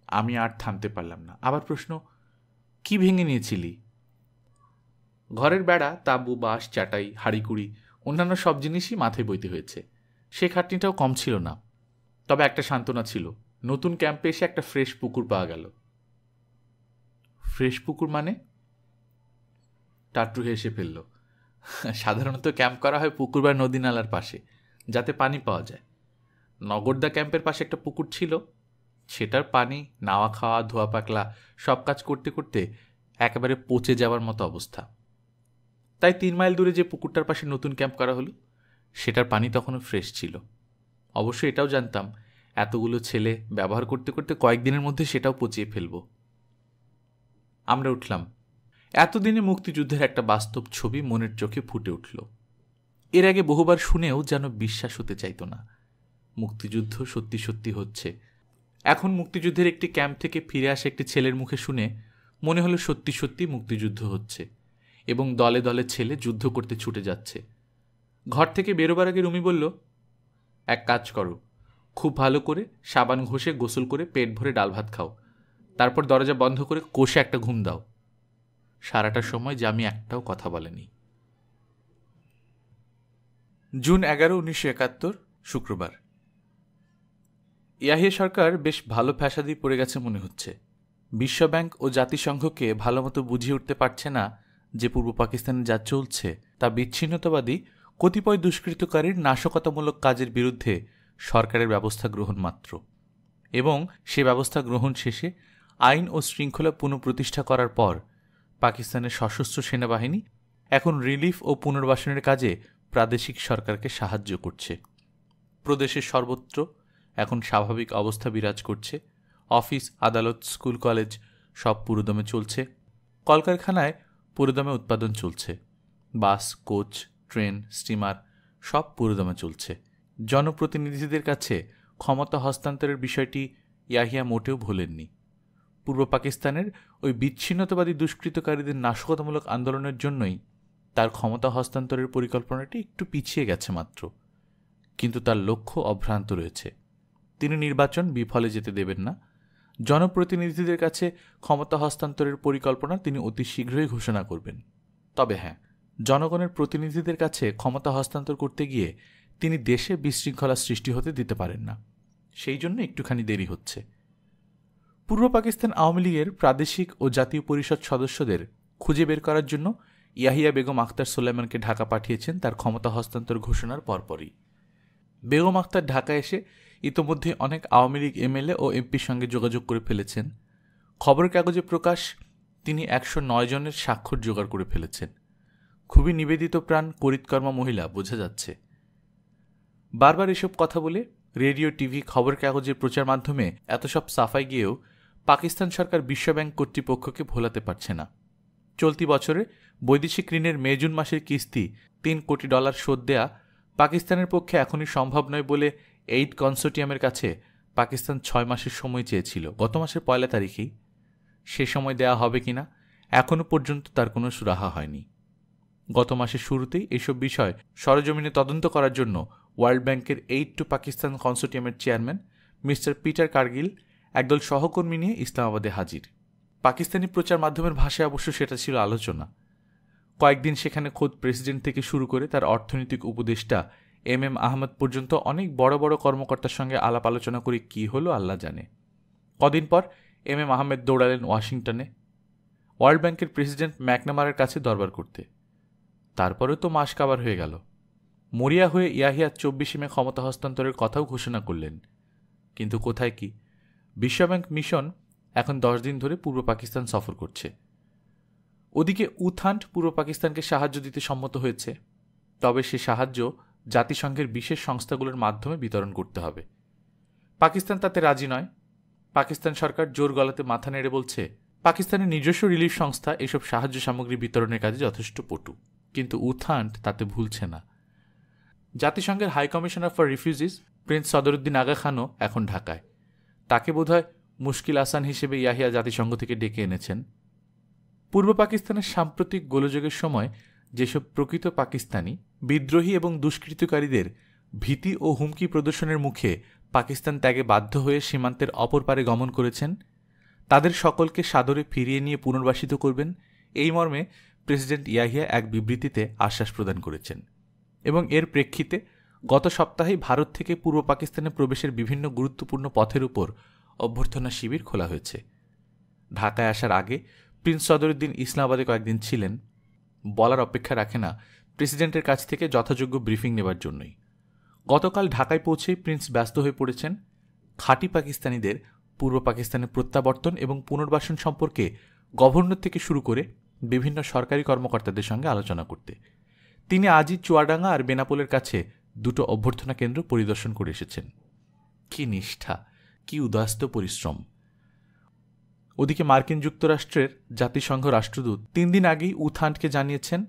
আমি আর থামতে পারলাম না। আবার প্রশ্ন, কি ভেঙে নিয়েছিলি? ঘরের বেড়া, তাঁবু, বাঁশ, চাটাই, হাঁড়িকুড়ি, অন্যান্য সব জিনিসই মাথায় বইতে হয়েছে। সে খাটনিটাও কম ছিল না। তবে একটা সান্ত্বনা ছিল, নতুন ক্যাম্পে এসে একটা ফ্রেশ পুকুর পাওয়া গেল। ফ্রেশ পুকুর মানে? টাট্টু হেসে ফেলল, সাধারণত ক্যাম্প করা হয় পুকুর বা নদী নালার পাশে, যাতে পানি পাওয়া যায়। নগরদা ক্যাম্পের পাশে একটা পুকুর ছিল, সেটার পানি নাওয়া খাওয়া ধোয়া পাকলা সব কাজ করতে করতে একেবারে পচে যাওয়ার মতো অবস্থা। তাই 3 মাইল দূরে যে পুকুরটার পাশে নতুন ক্যাম্প করা হলো, সেটার পানি তখনও ফ্রেশ ছিল। অবশ্য এটাও জানতাম, এতগুলো ছেলে ব্যবহার করতে করতে কয়েকদিনের মধ্যে সেটাও পচিয়ে ফেলব। আমরা উঠলাম। এতদিনে মুক্তিযুদ্ধের একটা বাস্তব ছবি মনের চোখে ফুটে উঠল। এর আগে বহুবার শুনেও যেন বিশ্বাস হতে চাইত না, মুক্তিযুদ্ধ সত্যি সত্যি হচ্ছে। এখন মুক্তিযুদ্ধের একটি ক্যাম্প থেকে ফিরে আসা একটি ছেলের মুখে শুনে মনে হলো সত্যি সত্যি মুক্তিযুদ্ধ হচ্ছে, এবং দলে দলে ছেলে যুদ্ধ করতে ছুটে যাচ্ছে। ঘর থেকে বেরোবার আগে রুমি বলল, এক কাজ করো, খুব ভালো করে সাবান ঘষে গোসল করে পেট ভরে ডাল ভাত খাও, তারপর দরজা বন্ধ করে কষে একটা ঘুম দাও। সারাটা সময় জামি একটাও কথা বলেনি। জুন 11, 1971, শুক্রবার। ইয়াহিয়া সরকার বেশ ভালো ফ্যাসাদি পড়ে গেছে মনে হচ্ছে। বিশ্বব্যাংক ও জাতিসংঘকে ভালোমতো বুঝিয়ে উঠতে পারছে না যে পূর্ব পাকিস্তানে যা চলছে তা বিচ্ছিন্নতাবাদী কতিপয় দুষ্কৃতকারীর নাশকতামূলক কাজের বিরুদ্ধে সরকারের ব্যবস্থা গ্রহণ মাত্র, এবং সে ব্যবস্থা গ্রহণ শেষে আইন ও শৃঙ্খলা পুনঃপ্রতিষ্ঠা করার পর পাকিস্তানের সশস্ত্র সেনাবাহিনী এখন রিলিফ ও পুনর্বাসনের কাজে প্রাদেশিক সরকারকে সাহায্য করছে। প্রদেশের সর্বত্র এখন স্বাভাবিক অবস্থা বিরাজ করছে। অফিস, আদালত, স্কুল, কলেজ সব পুরোদমে চলছে। কলকারখানায় পুরোদমে উৎপাদন চলছে। বাস, কোচ, ট্রেন, স্টিমার সব পুরোদমে চলছে। জনপ্রতিনিধিদের কাছে ক্ষমতা হস্তান্তরের বিষয়টি ইয়াহিয়া মোটেও ভোলেননি। পূর্ব পাকিস্তানের ওই বিচ্ছিন্নতাবাদী দুষ্কৃতকারীদের নাশকতামূলক আন্দোলনের জন্যই তার ক্ষমতা হস্তান্তরের পরিকল্পনাটি একটু পিছিয়ে গেছে মাত্র, কিন্তু তার লক্ষ্য অভ্রান্ত রয়েছে। তিনি নির্বাচন বিফলে যেতে দেবেন না। জনপ্রতিনিধিদের কাছে ক্ষমতা হস্তান্তরের পরিকল্পনা তিনি অতি শীঘ্রই ঘোষণা করবেন। তবে হ্যাঁ, জনগণের প্রতিনিধিদের কাছে ক্ষমতা হস্তান্তর করতে গিয়ে তিনি দেশে বিশৃঙ্খলা সৃষ্টি হতে দিতে পারেন না। সেই জন্য একটুখানি দেরি হচ্ছে। পূর্ব পাকিস্তান আওয়ামী লীগের প্রাদেশিক ও জাতীয় পরিষদ সদস্যদের খুঁজে বের করার জন্য ইয়াহিয়া বেগম আখতার সোলাইমানকে ঢাকা পাঠিয়েছেন তার ক্ষমতা হস্তান্তর ঘোষণার পরপরই। বেগম আখতার ঢাকা এসে ইতোমধ্যে অনেক আওয়ামী লীগ এমএলএ ও এমপির সঙ্গে যোগাযোগ করে ফেলেছেন। খবরের কাগজে প্রকাশ, তিনি 109 জনের স্বাক্ষর জোগাড় করে ফেলেছেন। খুবই নিবেদিত প্রাণ করিতকর্মা মহিলা, বোঝা যাচ্ছে। বারবার এসব কথা বলে রেডিও, টিভি, খবরের কাগজের প্রচার মাধ্যমে এত সব সাফাই গিয়েও পাকিস্তান সরকার বিশ্বব্যাংক কর্তৃপক্ষকে ভোলাতে পারছে না। চলতি বছরে বৈদেশিক ঋণের মে-জুন মাসের কিস্তি $3 কোটি শোধ দেয়া পাকিস্তানের পক্ষে এখনই সম্ভব নয় বলে এইড কনসোর্টিয়ামের কাছে পাকিস্তান 6 মাসের সময় চেয়েছিল, গত মাসের 1 তারিখেই। সে সময় দেয়া হবে কিনা এখনও পর্যন্ত তার কোনো সুরাহা হয়নি। গত মাসের শুরুতেই এসব বিষয় সরেজমিনে তদন্ত করার জন্য ওয়ার্ল্ড ব্যাংকের এইড টু পাকিস্তান কনসোর্টিয়ামের চেয়ারম্যান মিস্টার পিটার কার্গিল একদল সহকর্মী নিয়ে ইসলামাবাদে হাজির। পাকিস্তানি প্রচার মাধ্যমের ভাষায় অবশ্য সেটা ছিল আলোচনা। কয়েকদিন সেখানে খোদ প্রেসিডেন্ট থেকে শুরু করে তার অর্থনৈতিক উপদেষ্টা এম আহমদ পর্যন্ত অনেক বড় বড় কর্মকর্তার সঙ্গে আলাপ আলোচনা করে কি হলো আল্লাহ জানে। কদিন পর এম আহমেদ দৌড়ালেন ওয়াশিংটনে ওয়ার্ল্ড ব্যাংকের প্রেসিডেন্ট ম্যাকনামারের কাছে দরবার করতে। তারপরেও তো মাস কাবার হয়ে গেল। মরিয়া হয়ে ইয়াহিয়া 24 মে ক্ষমতা হস্তান্তরের কথাও ঘোষণা করলেন। কিন্তু কোথায় কি? বিশ্বব্যাংক মিশন এখন 10 দিন ধরে পূর্ব পাকিস্তান সফর করছে। ওদিকে উথান্ট পূর্ব পাকিস্তানকে সাহায্য দিতে সম্মত হয়েছে, তবে সে সাহায্য জাতিসংঘের বিশেষ সংস্থাগুলোর মাধ্যমে বিতরণ করতে হবে। পাকিস্তান তাতে রাজি নয়। পাকিস্তান সরকার জোর গলাতে মাথা নেড়ে বলছে পাকিস্তানের নিজস্ব রিলিফ সংস্থা এসব সাহায্য সামগ্রী বিতরণের কাজে যথেষ্ট পটু, কিন্তু উথান্ট তাতে ভুলছে না। জাতিসংঘের high commissioner for refugees prince Sadruddin Aga খানও এখন ঢাকায়। তাকে বোধহয় মুশকিল আসান হিসেবে ইয়াহিয়া জাতিসংঘ থেকে ডেকে এনেছেন। পূর্ব পাকিস্তানের সাম্প্রতিক গোলযোগের সময় যেসব প্রকৃত পাকিস্তানি বিদ্রোহী এবং দুষ্কৃতকারীদের ভীতি ও হুমকি প্রদর্শনের মুখে পাকিস্তান ত্যাগে বাধ্য হয়ে সীমান্তের অপর পারে গমন করেছেন, তাদের সকলকে সাদরে ফিরিয়ে নিয়ে পুনর্বাসিত করবেন, এই মর্মে প্রেসিডেন্ট ইয়াহিয়া এক বিবৃতিতে আশ্বাস প্রদান করেছেন। এবং এর প্রেক্ষিতে গত সপ্তাহেই ভারত থেকে পূর্ব পাকিস্তানে প্রবেশের বিভিন্ন গুরুত্বপূর্ণ পথের উপর অভ্যর্থনা শিবির খোলা হয়েছে। ঢাকায় আসার আগে প্রিন্স সদরুদ্দিন ইসলামাবাদে কয়েকদিন ছিলেন। বলার অপেক্ষা রাখে না প্রেসিডেন্টের কাছ থেকে যথাযোগ্য ব্রিফিং নেবার জন্যই। গতকাল ঢাকায় পৌঁছেই প্রিন্স ব্যস্ত হয়ে পড়েছেন খাঁটি পাকিস্তানিদের পূর্ব পাকিস্তানে প্রত্যাবর্তন এবং পুনর্বাসন সম্পর্কে গভর্নর থেকে শুরু করে বিভিন্ন সরকারি কর্মকর্তাদের সঙ্গে আলোচনা করতে। তিনি আজই চুয়াডাঙ্গা আর বেনাপোলের কাছে দুটো অভ্যর্থনা কেন্দ্র পরিদর্শন করে এসেছেন। কি নিষ্ঠা, কি উদাস্ত পরিশ্রম! ওদিকে মার্কিন যুক্তরাষ্ট্রের জাতিসংঘ রাষ্ট্রদূত 3 দিন আগেই উথান্টকে জানিয়েছেন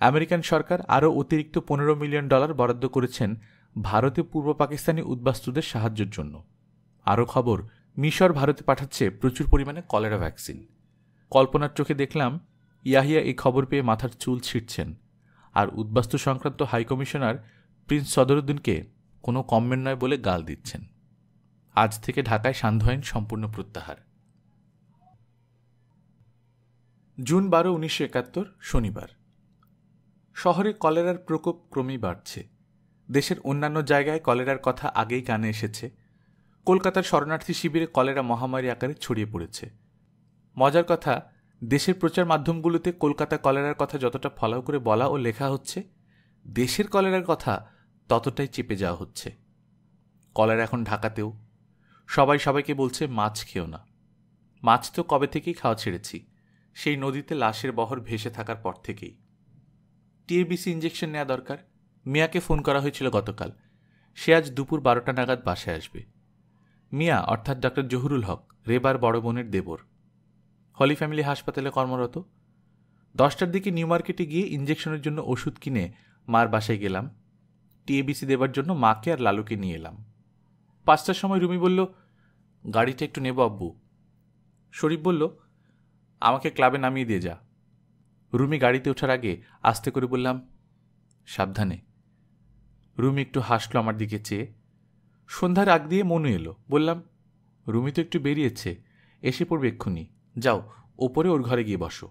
আমেরিকান সরকার আরও অতিরিক্ত $15 মিলিয়ন বরাদ্দ করেছেন ভারতে পূর্ব পাকিস্তানি উদ্বাস্তুদের সাহায্যের জন্য। আরও খবর, মিশর ভারতে পাঠাচ্ছে প্রচুর পরিমাণে কলেরা ভ্যাকসিন। কল্পনার চোখে দেখলাম ইয়াহিয়া এই খবর পেয়ে মাথার চুল ছিঁড়ছেন, আর উদ্বাস্তু সংক্রান্ত হাইকমিশনার প্রিন্স সদরুদ্দিনকে কোনো কমমেন্ট নয় বলে গাল দিচ্ছেন। আজ থেকে ঢাকায় সান্ধ্য আইন সম্পূর্ণ প্রত্যাহার। জুন 12, 1971 শনিবার। শহরে কলেরার প্রকোপ ক্রমেই বাড়ছে। দেশের অন্যান্য জায়গায় কলেরার কথা আগেই কানে এসেছে। কলকাতার শরণার্থী শিবিরে কলেরা মহামারী আকারে ছড়িয়ে পড়েছে। মজার কথা, দেশের প্রচার মাধ্যমগুলোতে কলকাতা কলেরার কথা যতটা ফলাও করে বলা ও লেখা হচ্ছে, দেশের কলেরার কথা ততটাই চেপে যাওয়া হচ্ছে। কলেরা এখন ঢাকাতেও। সবাই সবাইকে বলছে মাছ খেও না। মাছ তো কবে থেকেই খাওয়া ছেড়েছি, সেই নদীতে লাশের বহর ভেসে থাকার পর থেকেই। টিএবিসি ইঞ্জেকশন নেওয়া দরকার। মিয়াকে ফোন করা হয়েছিল গতকাল। সে আজ দুপুর 12টা নাগাদ বাসায় আসবে। মিয়া অর্থাৎ ডক্টর জহুরুল হক রেবার বড় বোনের দেবর, হলি ফ্যামিলি হাসপাতালে কর্মরত। 10টার দিকে নিউ মার্কেটে গিয়ে ইঞ্জেকশনের জন্য ওষুধ কিনে মার বাসায় গেলাম। টিএবিসি দেবার জন্য মাকে আর লালুকে নিয়ে এলাম। 5টার সময় রুমি বলল, গাড়িটা একটু নেব আব্বু। শরীফ বলল, আমাকে ক্লাবে নামিয়ে দিয়ে যা। রুমি গাড়িতে ওঠার আগে আস্তে করে বললাম, সাবধানে। রুমি একটু হাসলো আমার দিকে চেয়ে। সন্ধ্যার আগ দিয়ে মনু এলো। বললাম, রুমি তো একটু বেরিয়েছে, এসে পড়বে এক্ষুনি, যাও ওপরে ওর ঘরে গিয়ে বসো।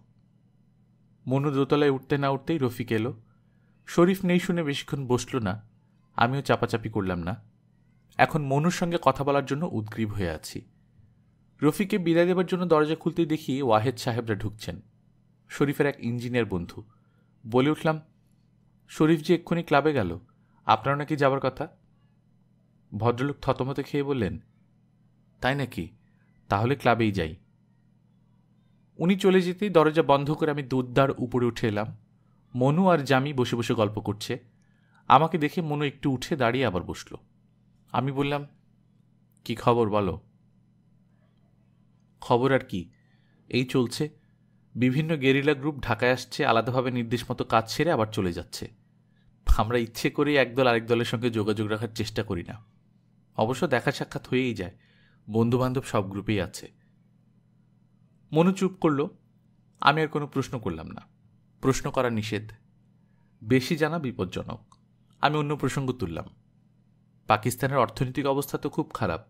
মনু দোতলায় উঠতে না উঠতেই রফিক এলো। শরীফ নেই শুনে বেশিক্ষণ বসল না, আমিও চাপাচাপি করলাম না। এখন মনুর সঙ্গে কথা বলার জন্য উদ্গ্রীব হয়ে আছি। রফিককে বিদায় দেবার জন্য দরজা খুলতেই দেখি ওয়াহেদ সাহেবরা ঢুকছেন, শরীফের এক ইঞ্জিনিয়ার বন্ধু। বলে উঠলাম, শরীফ যে এক্ষুনি ক্লাবে গেল, আপনারও নাকি যাবার কথা? ভদ্রলোক থতমতে খেয়ে বললেন, তাই নাকি? তাহলে ক্লাবেই যাই। উনি চলে যেতেই দরজা বন্ধ করে আমি দুধদার উপরে উঠে এলাম। মনু আর জামি বসে বসে গল্প করছে। আমাকে দেখে মনু একটু উঠে দাঁড়িয়ে আবার বসল। আমি বললাম, কি খবর বলো? খবর আর কি, এই চলছে। বিভিন্ন গেরিলা গ্রুপ ঢাকায় আসছে, আলাদাভাবে নির্দেশ মতো কাজ ছেড়ে আবার চলে যাচ্ছে। আমরা ইচ্ছে করেই একদল আরেক দলের সঙ্গে যোগাযোগ রাখার চেষ্টা করি না। অবশ্য দেখা সাক্ষাৎ হয়েই যায়, বন্ধুবান্ধব সব গ্রুপেই আছে। মনু চুপ করল। আমি আর কোনো প্রশ্ন করলাম না। প্রশ্ন করা নিষেধ, বেশি জানা বিপজ্জনক। আমি অন্য প্রসঙ্গ তুললাম। পাকিস্তানের অর্থনৈতিক অবস্থা তো খুব খারাপ।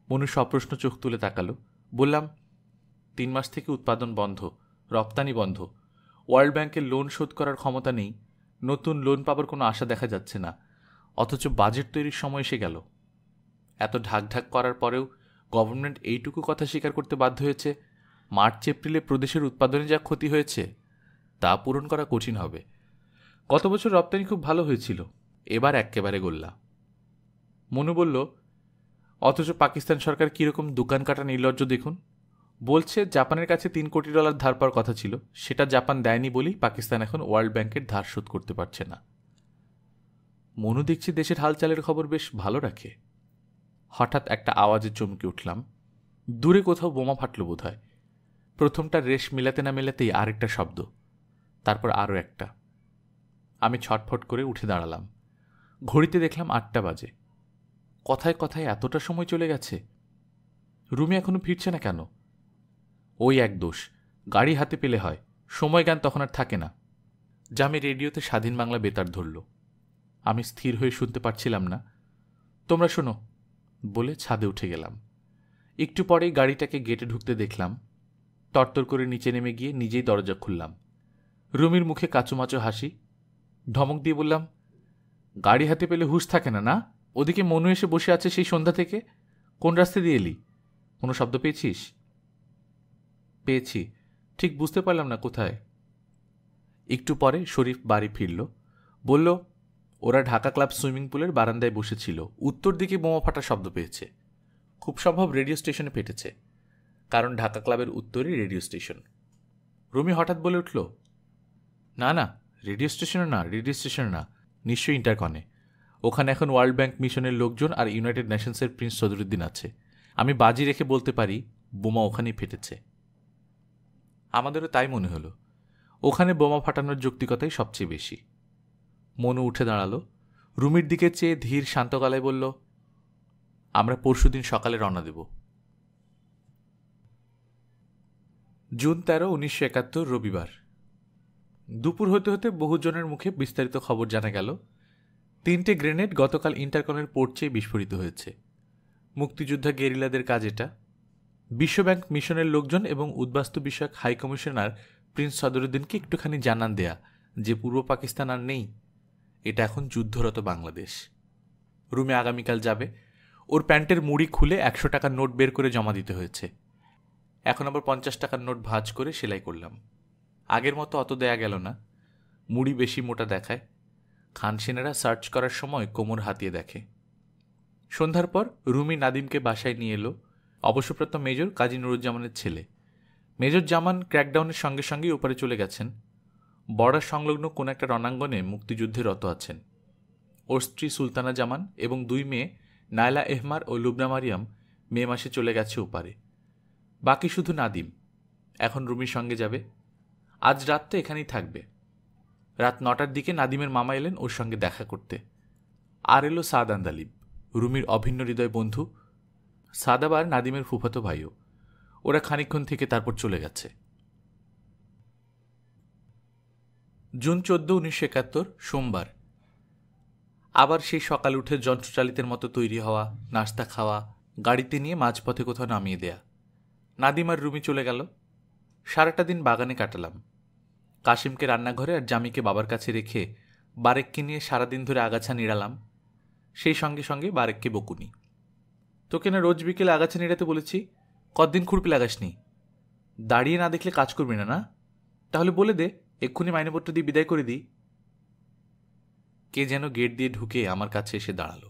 মনু সপ্রশ্ন চোখ তুলে তাকালো। বললাম, 3 মাস থেকে উৎপাদন বন্ধ, রপ্তানি বন্ধ। ওয়ার্ল্ড ব্যাংকের লোন শোধ করার ক্ষমতা নেই, নতুন লোন পাবার কোনো আশা দেখা যাচ্ছে না, অথচ বাজেট তৈরির সময় এসে গেল। এত ঢাকঢাক করার পরেও গভর্নমেন্ট এইটুকু কথা স্বীকার করতে বাধ্য হয়েছে, মার্চ এপ্রিলে প্রদেশের উৎপাদনে যা ক্ষতি হয়েছে তা পূরণ করা কঠিন হবে। গত বছর রপ্তানি খুব ভালো হয়েছিল, এবার এক্কেবারে গোল্লা। মনু বলল, অথচ পাকিস্তান সরকার কীরকম দোকান কাটা নির্লজ্জ দেখুন। বলছে জাপানের কাছে $3 কোটি ধার পাওয়ার কথা ছিল, সেটা জাপান দেয়নি বলেই পাকিস্তান এখন ওয়ার্ল্ড ব্যাংকের ধার শোধ করতে পারছে না। মনু দেখছি দেশের হালচালের খবর বেশ ভালো রাখে। হঠাৎ একটা আওয়াজে চমকে উঠলাম। দূরে কোথাও বোমা ফাটল বোধ হয়। প্রথমটা রেশ মেলাতে না মেলাতেই আরেকটা শব্দ, তারপর আরও একটা। আমি ছটফট করে উঠে দাঁড়ালাম। ঘড়িতে দেখলাম 8টা বাজে। কথায় কথায় এতটা সময় চলে গেছে। রুমি এখনো ফিরছে না কেন? ওই এক দোষ, গাড়ি হাতে পেলে হয়, সময় জ্ঞান তখন আর থাকে না। জামি রেডিওতে স্বাধীন বাংলা বেতার ধরল। আমি স্থির হয়ে শুনতে পারছিলাম না। তোমরা শোনো বলে ছাদে উঠে গেলাম। একটু পরেই গাড়িটাকে গেটে ঢুকতে দেখলাম। তরতর করে নিচে নেমে গিয়ে নিজেই দরজা খুললাম। রুমির মুখে কাচুমাচু হাসি। ধমক দিয়ে বললাম, গাড়ি হাতে পেলে হুঁশ থাকে না না? ওদিকে মনু এসে বসে আছে সেই সন্ধ্যা থেকে। কোন রাস্তা দিয়ে এলি? কোনো শব্দ পেয়েছিস? পেয়েছি, ঠিক বুঝতে পারলাম না কোথায়। একটু পরে শরীফ বাড়ি ফিরল। বলল, ওরা ঢাকা ক্লাব সুইমিং পুলের বারান্দায় বসেছিল, উত্তর দিকে বোমা ফাটার শব্দ পেয়েছে। খুব সম্ভব রেডিও স্টেশনে ফেটেছে, কারণ ঢাকা ক্লাবের উত্তরই রেডিও স্টেশন। রুমি হঠাৎ বলে উঠল, না না, রেডিও স্টেশনে না, রেডিও স্টেশনে না, নিশ্চয়ই ইন্টারকনে। ওখানে এখন ওয়ার্ল্ড ব্যাংক মিশনের লোকজন আর ইউনাইটেড নেশনসের প্রিন্স সদরুদ্দিন আছে। আমি বাজি রেখে বলতে পারি বোমা ওখানেই ফেটেছে। আমাদেরও তাই মনে হলো। ওখানে বোমা ফাটানোর যৌক্তিকতাই সবচেয়ে বেশি। মনু উঠে দাঁড়ালো। রুমির দিকে চেয়ে ধীর শান্ত গলায় বলল, আমরা পরশুদিন সকালে রওনা দেব। জুন 13, 1971, রবিবার। দুপুর হতে হতে বহুজনের মুখে বিস্তারিত খবর জানা গেল। 3টে গ্রেনেড গতকাল ইন্টারকনের পোর্চেই বিস্ফোরিত হয়েছে। মুক্তিযোদ্ধা গেরিলাদের কাজ এটা। বিশ্বব্যাংক মিশনের লোকজন এবং উদ্বাস্তু বিষয়ক হাইকমিশনার প্রিন্স সদরুদ্দিনকে একটুখানি জানান দেয়া যে পূর্ব পাকিস্তান আর নেই, এটা এখন যুদ্ধরত বাংলাদেশ। রুমে আগামীকাল যাবে। ওর প্যান্টের মুড়ি খুলে 100 টাকার নোট বের করে জমা দিতে হয়েছে। এখন আবার 50 টাকার নোট ভাঁজ করে সেলাই করলাম। আগের মতো অত দেয়া গেল না, মুড়ি বেশি মোটা দেখায়। খানসেনারা সার্চ করার সময় কোমর হাতিয়ে দেখে। সন্ধ্যার পর রুমি নাদিমকে বাসায় নিয়ে এলো। অবসরপ্রাপ্ত মেজর কাজী নুরুজ্জামানের ছেলে। মেজর জামান ক্র্যাকডাউনের সঙ্গে সঙ্গেই ওপারে চলে গেছেন। বর্ডার সংলগ্ন কোন একটা রণাঙ্গনে মুক্তিযুদ্ধে রত আছেন। ওর স্ত্রী সুলতানা জামান এবং 2 মেয়ে নায়লা এহমার ও লুবনা মারিয়াম মে মাসে চলে গেছে ওপারে। বাকি শুধু নাদিম। এখন রুমির সঙ্গে যাবে। আজ রাতটা এখানেই থাকবে। রাত 9টার দিকে নাদিমের মামা এলেন ওর সঙ্গে দেখা করতে। আর এলো সাদ আন্দালিব, রুমির অভিন্ন হৃদয় বন্ধু। সাদ আবার নাদিমের ফুফাতো ভাইও। ওরা খানিকক্ষণ থেকে তারপর চলে গেছে। জুন 14, 1971, সোমবার। আবার সেই সকাল উঠে যন্ত্রচালিতের মতো তৈরি হওয়া, নাস্তা খাওয়া, গাড়িতে নিয়ে মাঝপথে কোথাও নামিয়ে দেয়া। নাদিম আর রুমি চলে গেল। সারাটা দিন বাগানে কাটালাম। কাশিমকে রান্নাঘরে আর জামিকে বাবার কাছে রেখে বারেককে নিয়ে সারাদিন ধরে আগাছা নিড়ালাম। সেই সঙ্গে সঙ্গে বারেককে বকুনি। তোকে না রোজ বিকেলে আগাছা নিড়াতে বলেছি, কতদিন খুরপি লাগাসনি? দাঁড়িয়ে না দেখলে কাজ করবি না না? তাহলে বলে দে, এক্ষুনি মাইনেপত্র দিয়ে বিদায় করে দিই। কে যেন গেট দিয়ে ঢুকে আমার কাছে এসে দাঁড়ালো।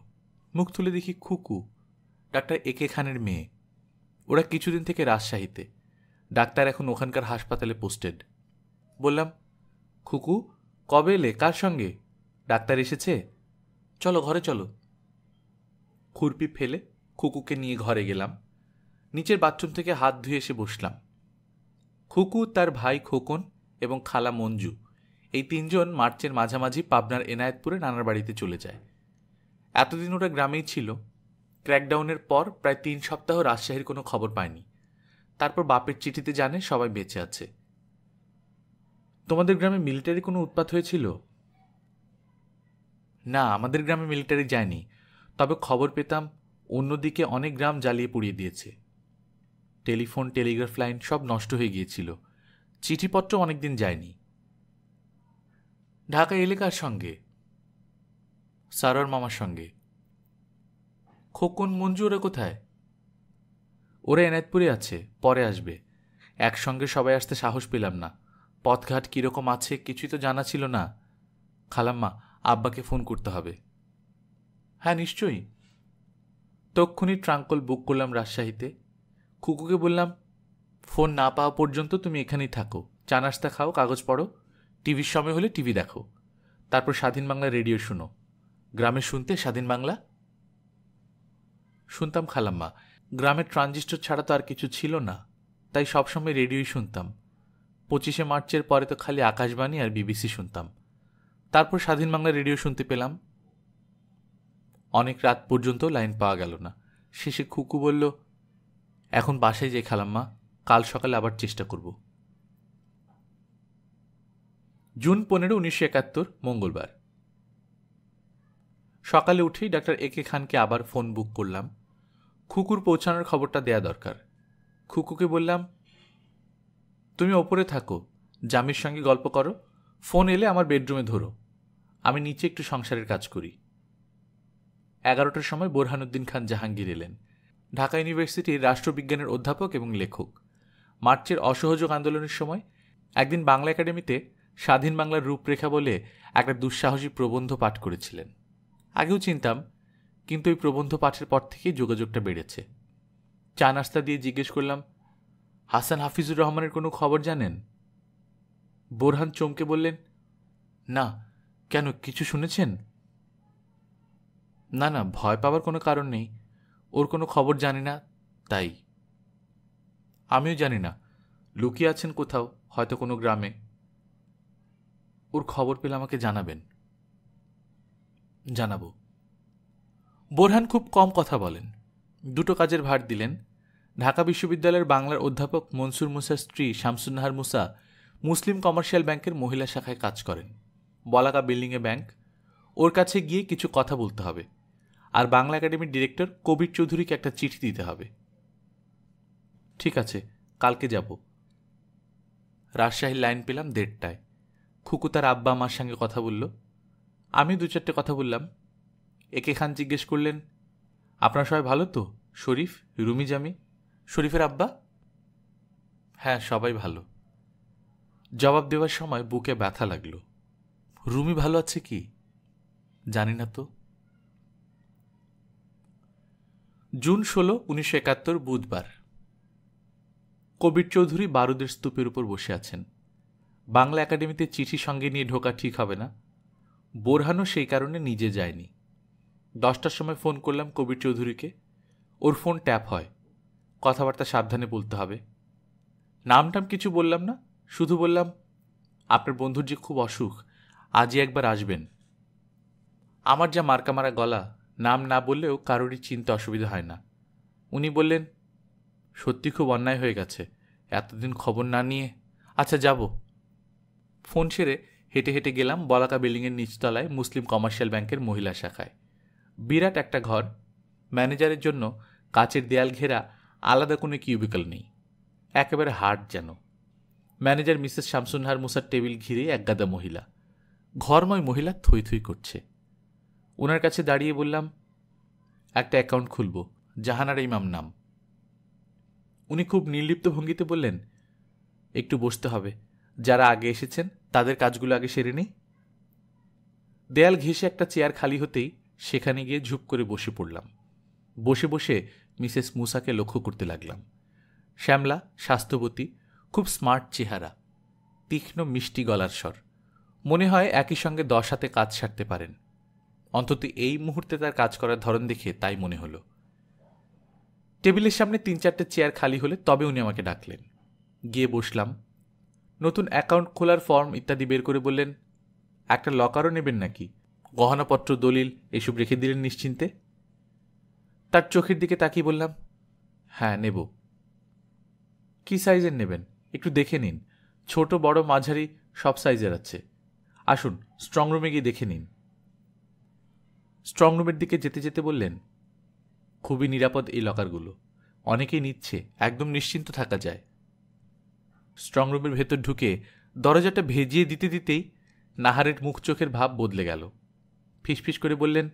মুখ তুলে দেখি খুকু, ডাক্তার একে খানের মেয়ে। ওরা কিছুদিন থেকে রাজশাহীতে। ডাক্তার এখন ওখানকার হাসপাতালে পোস্টেড। বললাম, খুকু কবে এলে, কার সঙ্গে? ডাক্তার এসেছে, চলো ঘরে চলো। খুরপি ফেলে খুকুকে নিয়ে ঘরে গেলাম। নিচের বাথরুম থেকে হাত ধুয়ে এসে বসলাম। খুকু, তার ভাই খোকন এবং খালা মঞ্জু, এই 3 জন মার্চের মাঝামাঝি পাবনার এনায়েতপুরে নানার বাড়িতে চলে যায়। এতদিন ওরা গ্রামেই ছিল। ক্র্যাকডাউনের পর প্রায় 3 সপ্তাহ রাজশাহীর কোনো খবর পায়নি। তারপর বাপের চিঠিতে জানে সবাই বেঁচে আছে। তোমাদের গ্রামে মিলিটারি কোনো উৎপাত হয়েছিল? না, আমাদের গ্রামে মিলিটারি যায়নি, তবে খবর পেতাম অন্যদিকে অনেক গ্রাম জ্বালিয়ে পুড়িয়ে দিয়েছে। টেলিফোন, টেলিগ্রাফ লাইন সব নষ্ট হয়ে গিয়েছিল। চিঠিপত্র অনেকদিন যায়নি। ঢাকা এলাকার সঙ্গে, সারোয়ার মামার সঙ্গে। খোকন, মঞ্জু ওরা কোথায়? ওরা এনায়েতপুরে আছে, পরে আসবে। একসঙ্গে সবাই আসতে সাহস পেলাম না। পথঘাট কীরকম আছে কিছুই তো জানা ছিল না। খালাম্মা, আব্বাকে ফোন করতে হবে। হ্যাঁ, নিশ্চয়ই। তক্ষুনি ট্রাঙ্কল বুক করলাম রাজশাহীতে। খুকুকে বললাম, ফোন না পাওয়া পর্যন্ত তুমি এখানেই থাকো, চা নাস্তা খাও, কাগজ পড়ো, টিভির সময় হলে টিভি দেখো, তারপর স্বাধীন বাংলা রেডিও শুনো। গ্রামে শুনতে স্বাধীন বাংলা? শুনতাম খালাম্মা, গ্রামের ট্রানজিস্টর ছাড়া তো আর কিছু ছিল না, তাই সবসময় রেডিওই শুনতাম। 25শে মার্চের পরে তো খালি আকাশবাণী আর বিবিসি শুনতাম। তারপর স্বাধীন বাংলা রেডিও শুনতে পেলাম। অনেক রাত পর্যন্ত লাইন পাওয়া গেল না। শেষে খুকু বলল, এখন বাসায় যাই খালাম্মা, কাল সকালে আবার চেষ্টা করব। জুন 15, 1971, মঙ্গলবার। সকালে উঠেই ডাক্তার একে খানকে আবার ফোন বুক করলাম। খুকুর পৌঁছানোর খবরটা দেয়া দরকার। খুকুকে বললাম, তুমি ওপরে থাকো, জামির সঙ্গে গল্প করো, ফোন এলে আমার বেডরুমে ধরো, আমি নিচে একটু সংসারের কাজ করি। 11টার সময় বোরহানুদ্দিন খান জাহাঙ্গীর এলেন। ঢাকা ইউনিভার্সিটির রাষ্ট্রবিজ্ঞানের অধ্যাপক এবং লেখক। মার্চের অসহযোগ আন্দোলনের সময় একদিন বাংলা একাডেমিতে স্বাধীন বাংলার রূপরেখা বলে একটা দুঃসাহসী প্রবন্ধ পাঠ করেছিলেন। আগেও চিনতাম, কিন্তু ওই প্রবন্ধ পাঠের পর থেকেই যোগাযোগটা বেড়েছে। চা নাস্তা দিয়ে জিজ্ঞেস করলাম, হাসান হাফিজুর রহমানের কোনো খবর জানেন? বোরহান চমকে বললেন, না। কেন, কিছু শুনেছেন? না না, ভয় পাওয়ার কোনো কারণ নেই, ওর কোনো খবর জানি না তাই। আমিও জানি না, লুকিয়ে আছেন কোথাও, হয়তো কোনো গ্রামে। ওর খবর পেলে আমাকে জানাবেন। জানাবো। বোরহান খুব কম কথা বলেন। দুটো কাজের ভার দিলেন। ঢাকা বিশ্ববিদ্যালয়ের বাংলার অধ্যাপক মনসুর মুসার স্ত্রী শামসুন্নাহার মুসা মুসলিম কমার্শিয়াল ব্যাংকের মহিলা শাখায় কাজ করেন। বলাকা বিল্ডিংয়ে ব্যাংক। ওর কাছে গিয়ে কিছু কথা বলতে হবে, আর বাংলা একাডেমির ডিরেক্টর কবির চৌধুরীকে একটা চিঠি দিতে হবে। ঠিক আছে, কালকে যাব। রাজশাহীর লাইন পেলাম 1:30টায়। খুকু তার আব্বা আমার সঙ্গে কথা বলল। আমি 2-4টে কথা বললাম। একে খান জিজ্ঞেস করলেন, আপনারা সবাই ভালো তো? শরীফ, রুমি জামি, শরীফের আব্বা? হ্যাঁ, সবাই ভালো। জবাব দেওয়ার সময় বুকে ব্যথা লাগল। রুমি ভালো আছে কি জানি না তো। জুন 16, 1971, বুধবার। কবির চৌধুরী বারুদের স্তূপের উপর বসে আছেন। বাংলা একাডেমিতে চিঠি সঙ্গে নিয়ে ঢোকা ঠিক হবে না। বোরহানও সেই কারণে নিজে যায়নি। 10টার সময় ফোন করলাম কবির চৌধুরীকে। ওর ফোন ট্যাপ হয়। কথাবার্তা সাবধানে বলতে হবে। নাম কিছু বললাম না, শুধু বললাম, আপনার বন্ধুর যে খুব অসুখ, আজই একবার আসবেন। আমার যা মার্কামারা গলা, নাম না বললেও কারোরই চিনতে অসুবিধা হয় না। উনি বললেন, সত্যি খুব অন্যায় হয়ে গেছে, এতদিন খবর না নিয়ে। আচ্ছা, যাব। ফোন সেরে হেঁটে হেঁটে গেলাম বলাকা বিল্ডিংয়ের নিচতলায় মুসলিম কমার্শিয়াল ব্যাংকের মহিলা শাখায়। বিরাট একটা ঘর। ম্যানেজারের জন্য কাচের দেয়াল ঘেরা আলাদা কোনো কিউবিকল নেই, একেবারে হাট যেন। ম্যানেজার মিসেস শামসুন্নাহার মুসার টেবিল ঘিরে একগাদা মহিলা। ঘরময় মহিলা থই থই করছে। ওনার কাছে দাঁড়িয়ে বললাম, একটা অ্যাকাউন্ট খুলব, জাহানারা ইমাম নাম। উনি খুব নির্লিপ্ত ভঙ্গিতে বললেন, একটু বসতে হবে, যারা আগে এসেছেন তাদের কাজগুলো আগে সেরে নেই। দেয়াল ঘেঁষে একটা চেয়ার খালি হতেই সেখানে গিয়ে ঝুপ করে বসে পড়লাম। বসে বসে মিসেস মুসাকে লক্ষ্য করতে লাগলাম। শ্যামলা, স্বাস্থ্যবতী, খুব স্মার্ট চেহারা, তীক্ষ্ণ মিষ্টি গলার স্বর। মনে হয় একই সঙ্গে 10 হাতে কাজ সারতে পারেন। অন্তত এই মুহূর্তে তার কাজ করার ধরন দেখে তাই মনে হলো। টেবিলের সামনে 3-4টে চেয়ার খালি হলে তবে উনি আমাকে ডাকলেন। গিয়ে বসলাম। নতুন অ্যাকাউন্ট খোলার ফর্ম ইত্যাদি বের করে বললেন, একটা লকারও নেবেন নাকি? গহনাপত্র, দলিল এসব রেখে দিলেন নিশ্চিন্তে। তার চোখের দিকে তাকিয়ে বললাম, হ্যাঁ, নেব। কি সাইজের নেবেন একটু দেখে নিন, ছোট বড় মাঝারি সব সাইজের আছে। আসুন, স্ট্রংরুমে গিয়ে দেখে নিন। স্ট্রংরুমের দিকে যেতে যেতে বললেন, খুবই নিরাপদ এই লকারগুলো, অনেকেই নিচ্ছে, একদম নিশ্চিন্ত থাকা যায়। স্ট্রংরুমের ভেতর ঢুকে দরজাটা ভেজিয়ে দিতে দিতেই নাহারের মুখ চোখের ভাব বদলে গেল। ফিসফিস করে বললেন,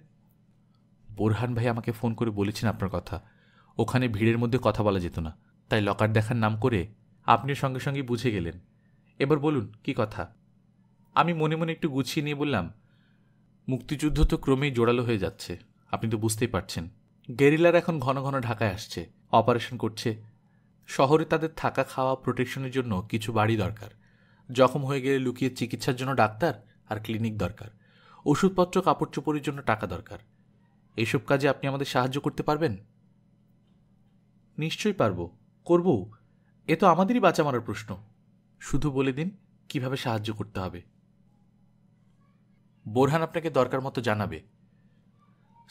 বোরহান ভাই আমাকে ফোন করে বলেছেন আপনার কথা। ওখানে ভিড়ের মধ্যে কথা বলা যেত না, তাই লকার দেখার নাম করে আপনিও সঙ্গে সঙ্গে বুঝে গেলেন। এবার বলুন কি কথা। আমি মনে মনে একটু গুছিয়ে নিয়ে বললাম, মুক্তিযুদ্ধ তো ক্রমেই জোরালো হয়ে যাচ্ছে, আপনি তো বুঝতেই পারছেন। গেরিলার এখন ঘন ঘন ঢাকায় আসছে, অপারেশন করছে। শহরে তাদের থাকা খাওয়া প্রোটেকশনের জন্য কিছু বাড়ি দরকার। জখম হয়ে গেলে লুকিয়ে চিকিৎসার জন্য ডাক্তার আর ক্লিনিক দরকার। ওষুধপত্র কাপড় চোপড়ের জন্য টাকা দরকার। এইসব কাজে আপনি আমাদের সাহায্য করতে পারবেন? নিশ্চয়ই পারব, করব। এ তো আমাদেরই বাঁচা মারার প্রশ্ন। শুধু বলে দিন কিভাবে সাহায্য করতে হবে। বোরহান আপনাকে দরকার মতো জানাবে।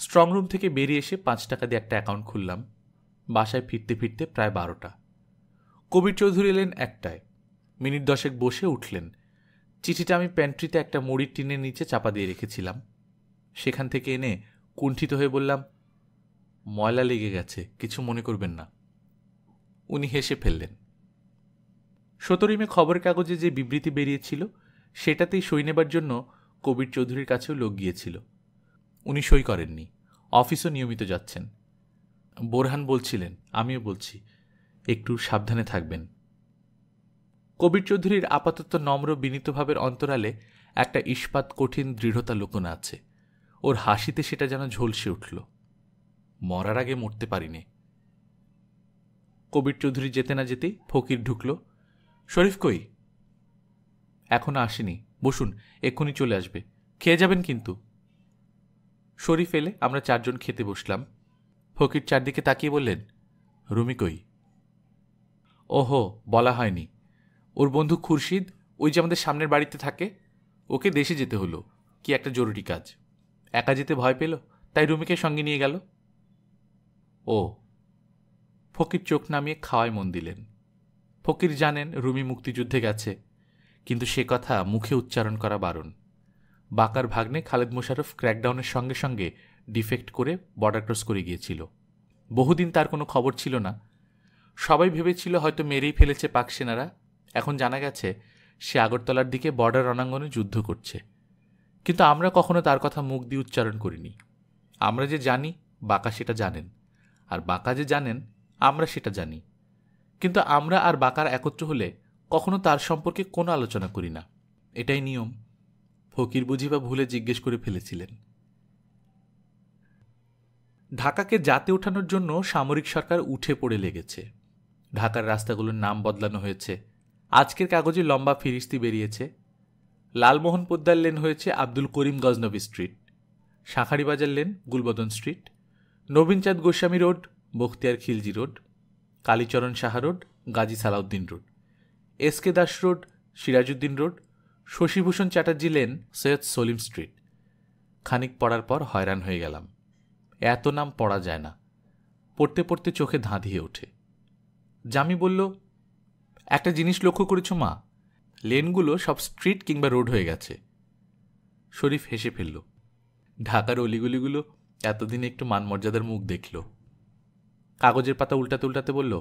স্ট্রংরুম থেকে বেরিয়ে এসে 5 টাকা দিয়ে একটা অ্যাকাউন্ট খুললাম। বাসায় ফিরতে ফিরতে প্রায় 12টা। কবির চৌধুরী এলেন 1টায়। মিনিট 10 বসে উঠলেন। চিঠিটা আমি প্যান্ট্রিতে একটা মুড়ির টিনের নিচে চাপা দিয়ে রেখেছিলাম। সেখান থেকে এনে কুণ্ঠিত হয়ে বললাম, ময়লা লেগে গেছে, কিছু মনে করবেন না। উনি হেসে ফেললেন। 17 মে খবরের কাগজে যে বিবৃতি বেরিয়েছিল সেটাতেই সই নেবার জন্য কবির চৌধুরীর কাছেও লোক গিয়েছিল। উনি সই করেননি, অফিসও নিয়মিত যাচ্ছেন। বোরহান বলছিলেন, আমিও বলছি, একটু সাবধানে থাকবেন। কবির চৌধুরীর আপাতত নম্র বিনীতভাবের অন্তরালে একটা ইস্পাত কঠিন দৃঢ়তা লুকোনো আছে। ওর হাসিতে সেটা যেন ঝলসে উঠল। মরার আগে মরতে পারিনি। কবির চৌধুরী যেতে না যেতেই ফকির ঢুকল। শরীফ কই? এখনো আসেনি, বসুন, এক্ষুনি চলে আসবে। খেয়ে যাবেন কিন্তু। শরীফ এলে আমরা 4 জন খেতে বসলাম। ফকির চারদিকে তাকিয়ে বললেন, রুমি কই? ওহো, বলা হয়নি। ওর বন্ধু খুরশিদ, ওই যে আমাদের সামনের বাড়িতে থাকে, ওকে দেশে যেতে হলো, কি একটা জরুরি কাজ। একা যেতে ভয় পেল, তাই রুমিকে সঙ্গে নিয়ে গেল। ও। ফকির চোখ নামিয়ে খাওয়ায় মন দিলেন। ফকির জানেন রুমি মুক্তিযুদ্ধে গেছে, কিন্তু সে কথা মুখে উচ্চারণ করা বারণ। বাকার ভাগ্নে খালেদ মোশাররফ ক্র্যাকডাউনের সঙ্গে সঙ্গে ডিফেক্ট করে বর্ডার ক্রস করে গিয়েছিল। বহুদিন তার কোনো খবর ছিল না। সবাই ভেবেছিল হয়তো মেরেই ফেলেছে পাক সেনারা। এখন জানা গেছে সে আগরতলার দিকে বর্ডার রণাঙ্গনে যুদ্ধ করছে। কিন্তু আমরা কখনো তার কথা মুখ দিয়ে উচ্চারণ করিনি। আমরা যে জানি বাকা সেটা জানেন, আর বাকা যে জানেন আমরা সেটা জানি। কিন্তু আমরা আর বাকার একত্র হলে কখনো তার সম্পর্কে কোনো আলোচনা করি না। এটাই নিয়ম। ফকির বুঝি বা ভুলে জিজ্ঞেস করে ফেলেছিলেন। ঢাকাকে জাতে ওঠানোর জন্য সামরিক সরকার উঠে পড়ে লেগেছে। ঢাকার রাস্তাগুলোর নাম বদলানো হয়েছে। আজকের কাগজে লম্বা ফিরিস্তি বেরিয়েছে। লালমোহন পোদ্দার লেন হয়েছে Abdul Karim Ghaznavi street, Shankharibazar lane Gulbadan street, Nabinchand Goswami road Bakhtiyar Khilji road, Kalicharan Saha road Gazi Salauddin road, SK Das road Sirajuddin road, Shashibhushan Chatterjee lane Syed Salim street. খানিক পড়ার পর হয়রান হয়ে গেলাম। এত নাম পড়া যায় না। পড়তে পড়তে চোখে ধাঁধিয়ে ওঠে। জামি বলল, একটা জিনিস লক্ষ্য করেছ মা, লেনগুলো সব স্ট্রিট কিংবা রোড হয়ে গেছে। শরীফ হেসে ফেলল। ঢাকার অলিগুলিগুলো এতদিনে একটু মানমর্যাদার মুখ দেখল। কাগজের পাতা উল্টাতে উল্টাতে বলল,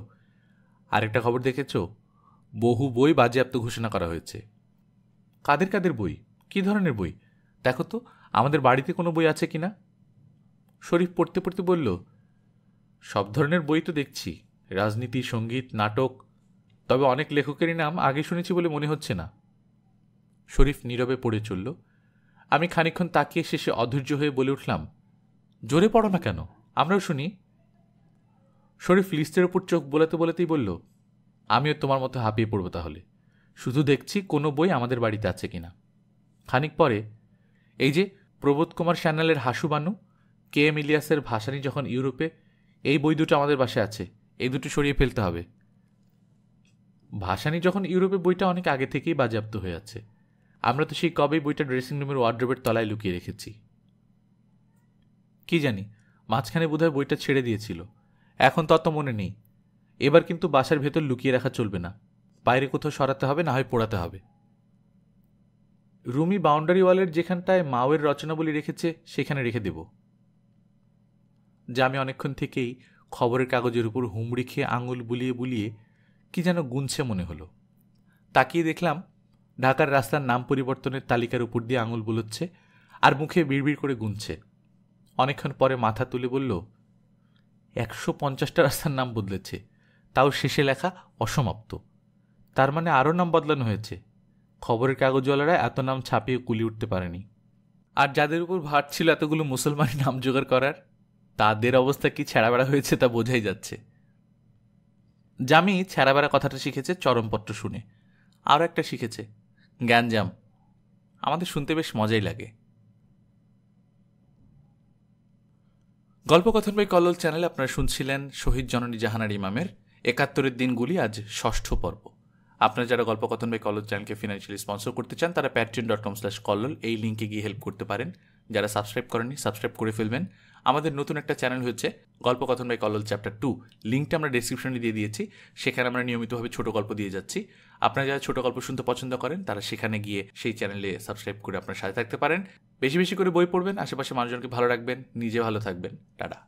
আরেকটা খবর দেখেছ? বহু বই বাজেয়াপ্ত ঘোষণা করা হয়েছে। কাদের কাদের বই? কি ধরনের বই? দেখো তো আমাদের বাড়িতে কোনো বই আছে কিনা। শরীফ পড়তে পড়তে বলল, সব ধরনের বই তো দেখছি, রাজনীতি, সঙ্গীত, নাটক, তবে অনেক লেখকেরই নাম আগে শুনেছি বলে মনে হচ্ছে না। শরীফ নীরবে পড়ে চলল। আমি খানিকক্ষণ তাকিয়ে শেষে অধৈর্য হয়ে বলে উঠলাম, জোরে পড়ো না কেন, আমরাও শুনি। শরীফ লিস্টের ওপর চোখ বোলাতে বলেতেই বলল, আমিও তোমার মতো হাঁপিয়ে পড়ব তাহলে। শুধু দেখছি কোনো বই আমাদের বাড়িতে আছে কিনা। খানিক পরে, এই যে প্রবোধ কুমার স্যান্যালের হাসুবানু, কে এম ইলিয়াসের ভাসানী যখন ইউরোপে, এই বই দুটো আমাদের বাসায় আছে, এই দুটো সরিয়ে ফেলতে হবে। ভাসানী যখন ইউরোপে বইটা অনেক আগে থেকেই বাজেয়াপ্ত হয়ে আছে। আমরা তো সেই কবেই বইটা ড্রেসিং রুমের ওয়ার্ড্রোবের তলায় লুকিয়ে রেখেছি। কি জানি, মাঝখানে বোধহয় বইটা ছেড়ে দিয়েছিল, এখন তত মনে নেই। এবার কিন্তু বাসার ভেতর লুকিয়ে রাখা চলবে না, বাইরে কোথাও সরাতে হবে, না হয় পোড়াতে হবে। রুমি বাউন্ডারি ওয়ালের যেখানটায় মাওয়ের রচনাবলী রেখেছে সেখানে রেখে দেব। যা আমি অনেকক্ষণ থেকেই খবরের কাগজের উপর হুমড়ি খেয়ে আঙুল বুলিয়ে বুলিয়ে কি যেন গুনছে মনে হলো। তাকিয়ে দেখলাম ঢাকার রাস্তার নাম পরিবর্তনের তালিকার উপর দিয়ে আঙুল বুলোচ্ছে আর মুখে বিড়বিড় করে গুনছে। অনেকক্ষণ পরে মাথা তুলে বলল, 150টা রাস্তার নাম বদলেছে, তাও শেষে লেখা অসমাপ্ত। তার মানে আরও নাম বদলানো হয়েছে। খবরের কাগজওয়ালারা এত নাম ছাপিয়ে কুলি উঠতে পারেনি। আর যাদের উপর ভার ছিল এতগুলো মুসলমানি নাম জোগাড় করার, তাদের অবস্থা কি ছেঁড়াবেড়া হয়েছে তা বোঝাই যাচ্ছে। জামি ছেঁড়াবেড়া কথাটা শিখেছে চরমপত্র শুনে। আরও একটা শিখেছে, গ্যাঞ্জাম। আমাদের শুনতে বেশ মজাই লাগে। গল্পকথন বাই কল্লোল চ্যানেলে আপনারা শুনছিলেন শহীদ জননী জাহানারা ইমামের ৭১-এর দিনগুলি, আজ ৬ষ্ঠ পর্ব। আপনারা যারা গল্পকথন বাই কল্লোল চ্যানেলকে ফিনান্সিয়ালি স্পন্সর করতে চান তারা patreon.com/কল্লোল এই লিঙ্কে গিয়ে হেল্প করতে পারেন। যারা সাবস্ক্রাইব করেননি সাবস্ক্রাইব করে ফেলবেন। আমাদের নতুন একটা চ্যানেল হচ্ছে গল্পকথন বাই কল্লোল চ্যাপ্টার 2, লিঙ্কটা আমরা ডেসক্রিপশনে দিয়ে দিয়েছি। সেখানে আমরা নিয়মিতভাবে ছোট গল্প দিয়ে যাচ্ছি। আপনারা যারা ছোট গল্প শুনতে পছন্দ করেন তারা সেখানে গিয়ে সেই চ্যানেলে সাবস্ক্রাইব করে আপনার সাথে থাকতে পারেন। বেশি বেশি করে বই পড়বেন, আশেপাশে মানুষজনকে ভালো রাখবেন, নিজে ভালো থাকবেন। টাটা।